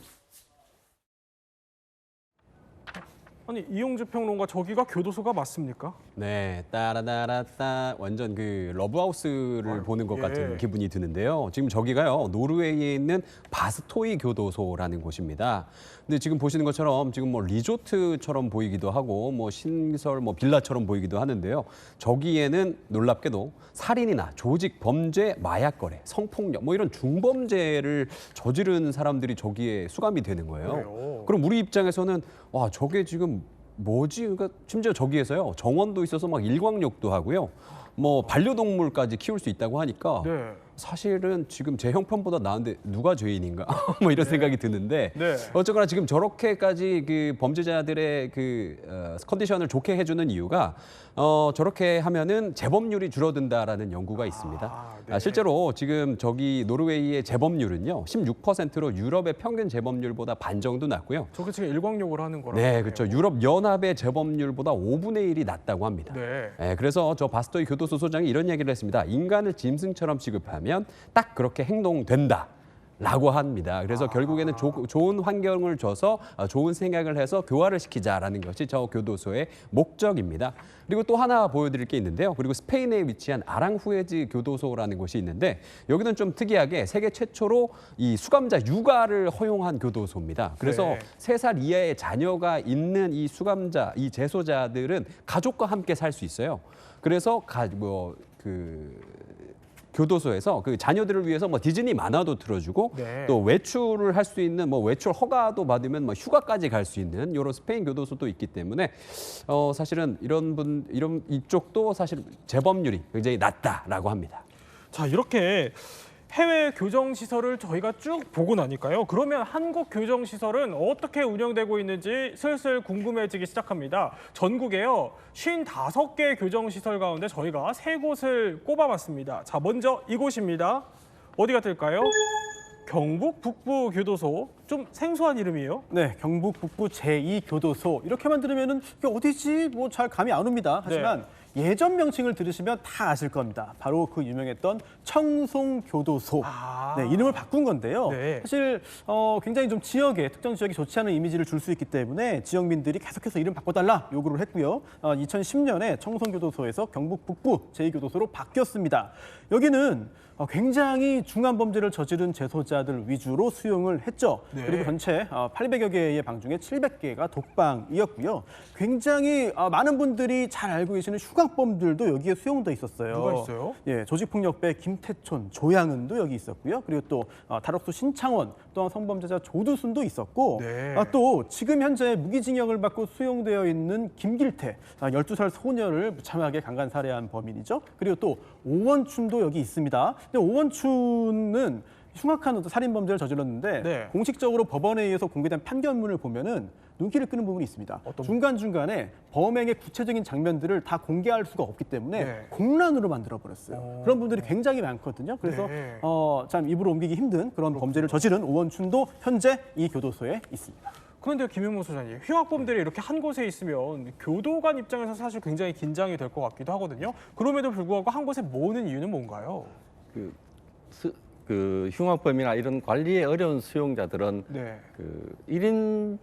아니 이용주 평론가, 저기가 교도소가 맞습니까? 네, 따라따라따 완전 그 러브하우스를 보는 것 같은 기분이 드는데요. 지금 저기가요 노르웨이에 있는 바스토이 교도소라는 곳입니다. 근데 지금 보시는 것처럼 지금 뭐 리조트처럼 보이기도 하고 뭐 신설 뭐 빌라처럼 보이기도 하는데요. 저기에는 놀랍게도 살인이나 조직 범죄, 마약 거래, 성폭력 뭐 이런 중범죄를 저지른 사람들이 저기에 수감이 되는 거예요. 그럼 우리 입장에서는 와, 저게 지금 뭐지? 그러니까 심지어 저기에서요 정원도 있어서 막 일광욕도 하고요, 뭐 반려동물까지 키울 수 있다고 하니까 사실은 지금 제 형편보다 나은데 누가 죄인인가? 뭐 이런 생각이 드는데 어쨌거나 지금 저렇게까지 그 범죄자들의 그 컨디션을 좋게 해주는 이유가 저렇게 하면은 재범률이 줄어든다라는 연구가 있습니다. 실제로 지금 저기 노르웨이의 재범률은요 16%로 유럽의 평균 재범률보다 반 정도 낮고요. 저게 지금 일광욕을 하는 거라고. 네, 그렇죠. 유럽 연합의 재범률보다 5분의 1이 낮다고 합니다. 네, 그래서 저 바스토이 교도소 소장이 이런 얘기를 했습니다. 인간을 짐승처럼 취급하면 딱 그렇게 행동된다. 라고 합니다. 그래서 결국에는 좋은 환경을 줘서 좋은 생각을 해서 교화를 시키자라는 것이 저 교도소의 목적입니다. 그리고 또 하나 보여드릴 게 있는데요. 그리고 스페인에 위치한 아랑후에즈 교도소라는 곳이 있는데 여기는 좀 특이하게 세계 최초로 이 수감자 육아를 허용한 교도소입니다. 그래서 3살 이하의 자녀가 있는 이 수감자, 이 재소자들은 가족과 함께 살 수 있어요. 그래서 교도소에서 그 자녀들을 위해서 뭐 디즈니 만화도 틀어주고 또 외출을 할 수 있는 뭐 외출 허가도 받으면 뭐 휴가까지 갈 수 있는 이런 스페인 교도소도 있기 때문에 사실은 이런 이쪽도 사실 재범률이 굉장히 낮다라고 합니다. 자, 이렇게 해외 교정시설을 저희가 쭉 보고 나니까요. 그러면 한국 교정시설은 어떻게 운영되고 있는지 슬슬 궁금해지기 시작합니다. 전국에요 55개 교정시설 가운데 저희가 3곳을 꼽아봤습니다. 자, 먼저 이곳입니다. 어디가 될까요? 경북 북부 교도소. 좀 생소한 이름이에요. 네, 경북 북부 제2교도소. 이렇게만 들으면은 이게 어디지? 뭐 잘 감이 안 옵니다. 하지만 예전 명칭을 들으시면 다 아실 겁니다. 바로 그 유명했던 청송교도소. 네, 이름을 바꾼 건데요. 사실 굉장히 좀 특정 지역에 좋지 않은 이미지를 줄 수 있기 때문에 지역민들이 계속해서 이름 바꿔달라 요구를 했고요. 2010년에 청송교도소에서 경북 북부 제2교도소로 바뀌었습니다. 여기는 굉장히 중한 범죄를 저지른 재소자들 위주로 수용을 했죠. 그리고 전체 800여 개의 방 중에 700개가 독방이었고요. 굉장히 많은 분들이 잘 알고 계시는 흉악범들도 여기에 수용돼 있었어요. 누가 있어요? 예, 조직폭력배 김태촌, 조양은도 여기 있었고요. 그리고 또 탈옥수 신창원, 또한 성범죄자 조두순도 있었고 또 지금 현재 무기징역을 받고 수용되어 있는 김길태, 12살 소녀를 무참하게 강간 살해한 범인이죠. 그리고 또 오원춘도 여기 있습니다. 근데 오원춘은 흉악한 어떤 살인 범죄를 저질렀는데 네. 공식적으로 법원에 의해서 공개된 판결문을 보면은 눈길을 끄는 부분이 있습니다. 중간중간에 범행의 구체적인 장면들을 다 공개할 수가 없기 때문에 네. 공란으로 만들어 버렸어요. 그런 분들이 굉장히 많거든요. 그래서 네. 참 입으로 옮기기 힘든 그런 범죄를 저지른 오원춘도 현재 이 교도소에 있습니다. 그런데 김현무 소장님, 흉악범들이 이렇게 한 곳에 있으면 교도관 입장에서 사실 굉장히 긴장이 될 것 같기도 하거든요. 그럼에도 불구하고 한 곳에 모으는 이유는 뭔가요? 그 흉악범이나 이런 관리에 어려운 수용자들은 네. 그 1인을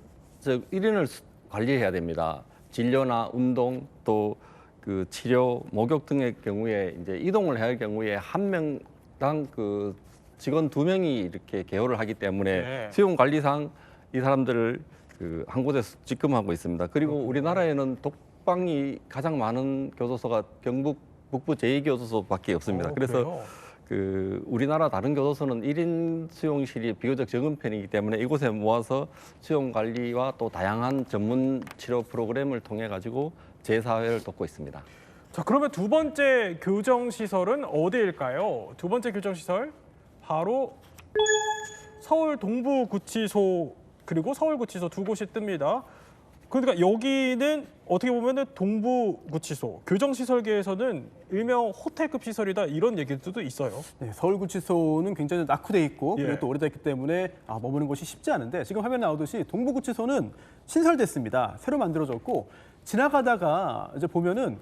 관리해야 됩니다. 진료나 운동 또 그 치료, 목욕 등의 경우에 이제 이동을 해야 할 경우에 한 명당 그 직원 2명이 이렇게 개호를 하기 때문에 네. 수용 관리상 이 사람들을 그 한 곳에서 집금하고 있습니다. 그리고 우리나라에는 독방이 가장 많은 교도소가 경북 북부 제2교도소밖에 없습니다. 그래서 그래요? 그 우리나라 다른 교도소는 1인 수용실이 비교적 적은 편이기 때문에 이곳에 모아서 수용 관리와 또 다양한 전문 치료 프로그램을 통해 가지고 재사회를 돕고 있습니다. 자, 그러면 두 번째 교정시설은 어디일까요? 두 번째 교정시설 바로 서울 동부구치소 그리고 서울구치소 두 곳이 뜹니다. 그러니까 여기는 어떻게 보면은 동부구치소, 교정시설계에서는 일명 호텔급 시설이다 이런 얘기들도 있어요. 네, 서울구치소는 굉장히 낙후돼 있고 예. 그리고 또 오래됐기 때문에 머무는 것이 쉽지 않은데 지금 화면에 나오듯이 동부구치소는 신설됐습니다. 새로 만들어졌고 지나가다가 이제 보면은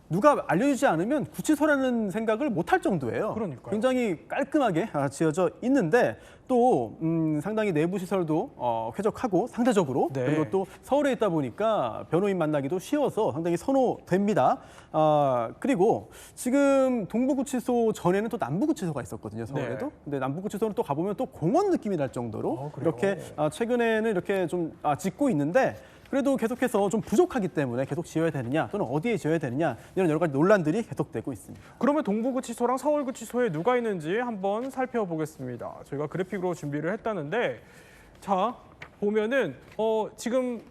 누가 알려주지 않으면 구치소라는 생각을 못할 정도예요. 그러니까요. 굉장히 깔끔하게 지어져 있는데 또 상당히 내부 시설도 쾌적하고 상대적으로 네. 그리고 또 서울에 있다 보니까 변호인 만나기도 쉬워서 상당히 선호됩니다. 그리고 지금 동부구치소 전에는 또 남부구치소가 있었거든요, 서울에도. 네. 근데 남부구치소는 또 가보면 또 공원 느낌이 날 정도로 그래요? 이렇게 최근에는 이렇게 좀 짓고 있는데 그래도 계속해서 좀 부족하기 때문에 계속 지어야 되느냐 또는 어디에 지어야 되느냐 이런 여러 가지 논란들이 계속되고 있습니다. 그러면 동부구치소랑 서울구치소에 누가 있는지 한번 살펴보겠습니다. 저희가 그래픽으로 준비를 했다는데 자 보면은 지금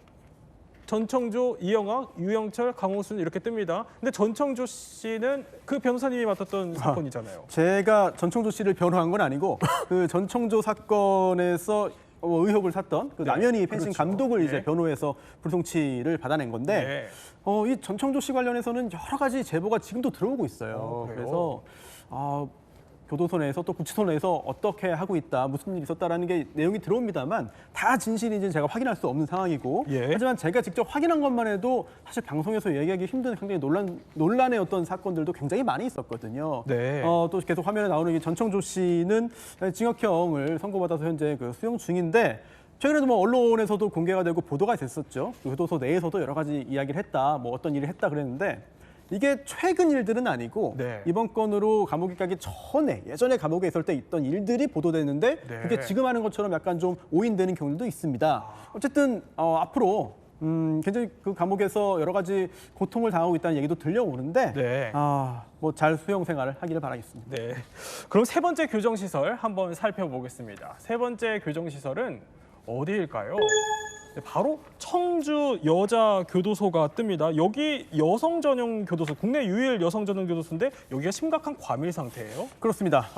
전청조, 이영학, 유영철, 강호순 이렇게 뜹니다. 근데 전청조 씨는 그 변호사님이 맡았던 사건이잖아요. 제가 전청조 씨를 변호한 건 아니고 그 전청조 사건에서 의혹을 샀던 그 남현희 펜싱 그렇죠. 감독을 이제 네. 변호해서 불송치를 받아낸 건데 이 전청조 씨 관련해서는 여러 가지 제보가 지금도 들어오고 있어요. 그래요? 그래서 교도소 내에서 또 구치소 내에서 어떻게 하고 있다, 무슨 일이 있었다라는 게 내용이 들어옵니다만 다 진실인지는 제가 확인할 수 없는 상황이고 하지만 제가 직접 확인한 것만 해도 사실 방송에서 얘기하기 힘든 굉장히 논란의 어떤 사건들도 굉장히 많이 있었거든요. 네. 또 계속 화면에 나오는 이 전청조 씨는 징역형을 선고받아서 현재 그 수용 중인데 최근에도 뭐 언론에서도 공개가 되고 보도가 됐었죠. 교도소 내에서도 여러 가지 이야기를 했다, 뭐 어떤 일을 했다 그랬는데 이게 최근 일들은 아니고 이번 건으로 감옥에 가기 전에 예전에 감옥에 있을 때 있던 일들이 보도됐는데 그게 지금 하는 것처럼 약간 좀 오인되는 경우도 있습니다. 어쨌든 앞으로 굉장히 그 감옥에서 여러 가지 고통을 당하고 있다는 얘기도 들려오는데 뭐 잘 수용 생활을 하기를 바라겠습니다. 네. 그럼 세 번째 교정시설 한번 살펴보겠습니다. 세 번째 교정시설은 어디일까요? 네, 바로 청주 여자교도소가 뜹니다. 여기 여성 전용 교도소, 국내 유일 여성 전용 교도소인데 여기가 심각한 과밀 상태예요? 그렇습니다.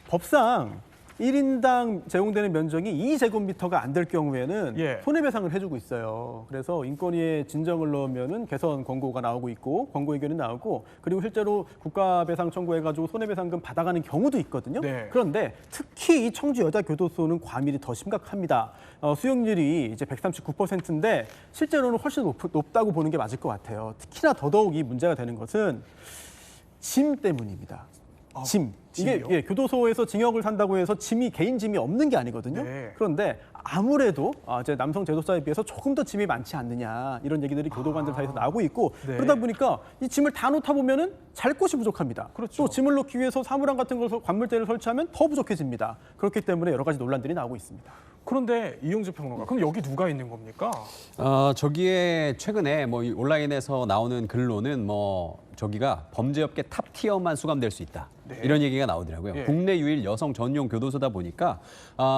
법상 1인당 제공되는 면적이 2제곱미터가 안 될 경우에는 손해배상을 해주고 있어요. 그래서 인권위에 진정을 넣으면은 개선 권고가 나오고 있고 권고 의견이 나오고 그리고 실제로 국가배상 청구해가지고 손해배상금 받아가는 경우도 있거든요. 그런데 특히 이 청주 여자교도소는 과밀이 더 심각합니다. 수용률이 이제 139%인데 실제로는 훨씬 높다고 보는 게 맞을 것 같아요. 특히나 더더욱 이 문제가 되는 것은 짐 때문입니다. 짐. 이게 교도소에서 징역을 산다고 해서 개인 짐이 없는 게 아니거든요. 그런데 아무래도 이제 남성 제도사에 비해서 조금 더 짐이 많지 않느냐 이런 얘기들이 교도관들 사이에서 나오고 있고 그러다 보니까 이 짐을 다 놓다 보면은 잘 곳이 부족합니다. 또 짐을 놓기 위해서 사물함 같은 것을 관물대를 설치하면 더 부족해집니다. 그렇기 때문에 여러 가지 논란들이 나오고 있습니다. 그런데 이용주 평론가, 그럼 여기 누가 있는 겁니까? 저기에 최근에 뭐 온라인에서 나오는 글로는 뭐 저기가 범죄업계 탑티어만 수감될 수 있다. 네. 이런 얘기가 나오더라고요. 예. 국내 유일 여성 전용 교도소다 보니까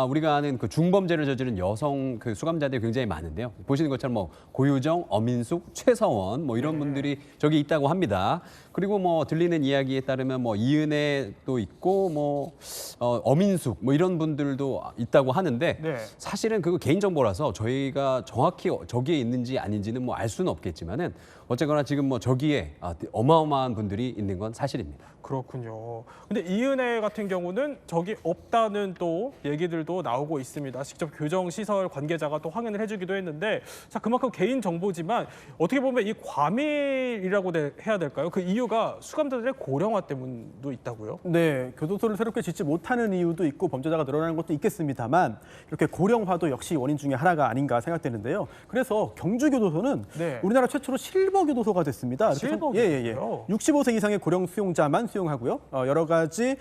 우리가 아는 그 중범죄를 저지른 여성 그 수감자들이 굉장히 많은데요. 보시는 것처럼 뭐 고유정, 엄인숙, 최서원 뭐 이런 분들이 저기 있다고 합니다. 그리고 뭐 들리는 이야기에 따르면 뭐 이은혜도 있고 뭐 엄인숙 뭐 이런 분들도 있다고 하는데 네. 사실은 그거 개인정보라서 저희가 정확히 저기에 있는지 아닌지는 뭐 알 수는 없겠지만은 어쨌거나 지금 뭐 저기에 어마어마한 분들이 있는 건 사실입니다. 그렇군요. 근데 이은혜 같은 경우는 저기 없다는 또 얘기들도 나오고 있습니다. 직접 교정시설 관계자가 또 확인을 해주기도 했는데 자 그만큼 개인 정보지만 어떻게 보면 이 과밀이라고 해야 될까요? 그 이유가 수감자들의 고령화 때문도 있다고요? 네, 교도소를 새롭게 짓지 못하는 이유도 있고 범죄자가 늘어나는 것도 있겠습니다만 이렇게 고령화도 역시 원인 중에 하나가 아닌가 생각되는데요. 그래서 경주교도소는 네. 우리나라 최초로 실버교도소가 됐습니다. 실버교도소요? 65세 이상의 고령 수용자만 수용하고요. 여러 가지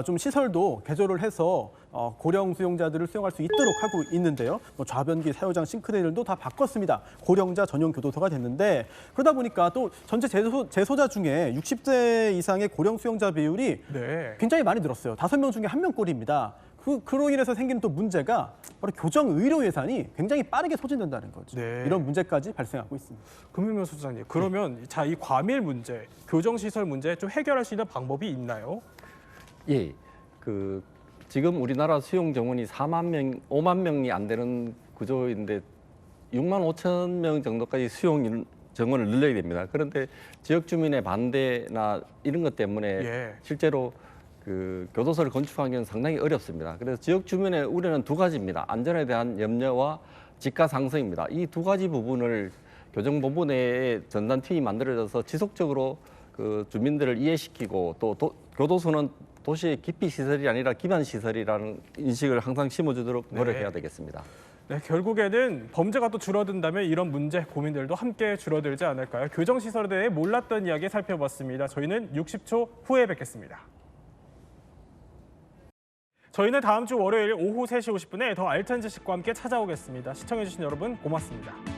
좀 시설도 개조를 해서 고령 수용자들을 수용할 수 있도록 하고 있는데요. 뭐 좌변기, 사유장, 싱크대들도 다 바꿨습니다. 고령자 전용 교도소가 됐는데 그러다 보니까 또 전체 재소자 중에 60세 이상의 고령 수용자 비율이 네. 굉장히 많이 늘었어요. 5명 중에 1명꼴입니다. 그로 인해서 생기는 또 문제가 바로 교정 의료 예산이 굉장히 빠르게 소진된다는 거죠. 네. 이런 문제까지 발생하고 있습니다. 금융면 소장님, 그러면 자 이 과밀 문제, 교정시설 문제 좀 해결할 수 있는 방법이 있나요? 예, 지금 우리나라 수용 정원이 5만 명이 안 되는 구조인데 6만 5천 명 정도까지 수용 정원을 늘려야 됩니다. 그런데 지역 주민의 반대나 이런 것 때문에 실제로 교도소를 건축하기는 상당히 어렵습니다. 그래서 지역 주민의 우려는 두 가지입니다. 안전에 대한 염려와 지가 상승입니다. 이 두 가지 부분을 교정본부 내에 전담팀이 만들어져서 지속적으로 주민들을 이해시키고 또 교도소는 도시의 기피 시설이 아니라 기반 시설이라는 인식을 항상 심어주도록 노력해야 되겠습니다. 네, 결국에는 범죄가 또 줄어든다면 이런 문제, 고민들도 함께 줄어들지 않을까요? 교정시설에 대해 몰랐던 이야기 살펴봤습니다. 저희는 60초 후에 뵙겠습니다. 저희는 다음 주 월요일 오후 3시 50분에 더 알찬 지식과 함께 찾아오겠습니다. 시청해주신 여러분 고맙습니다.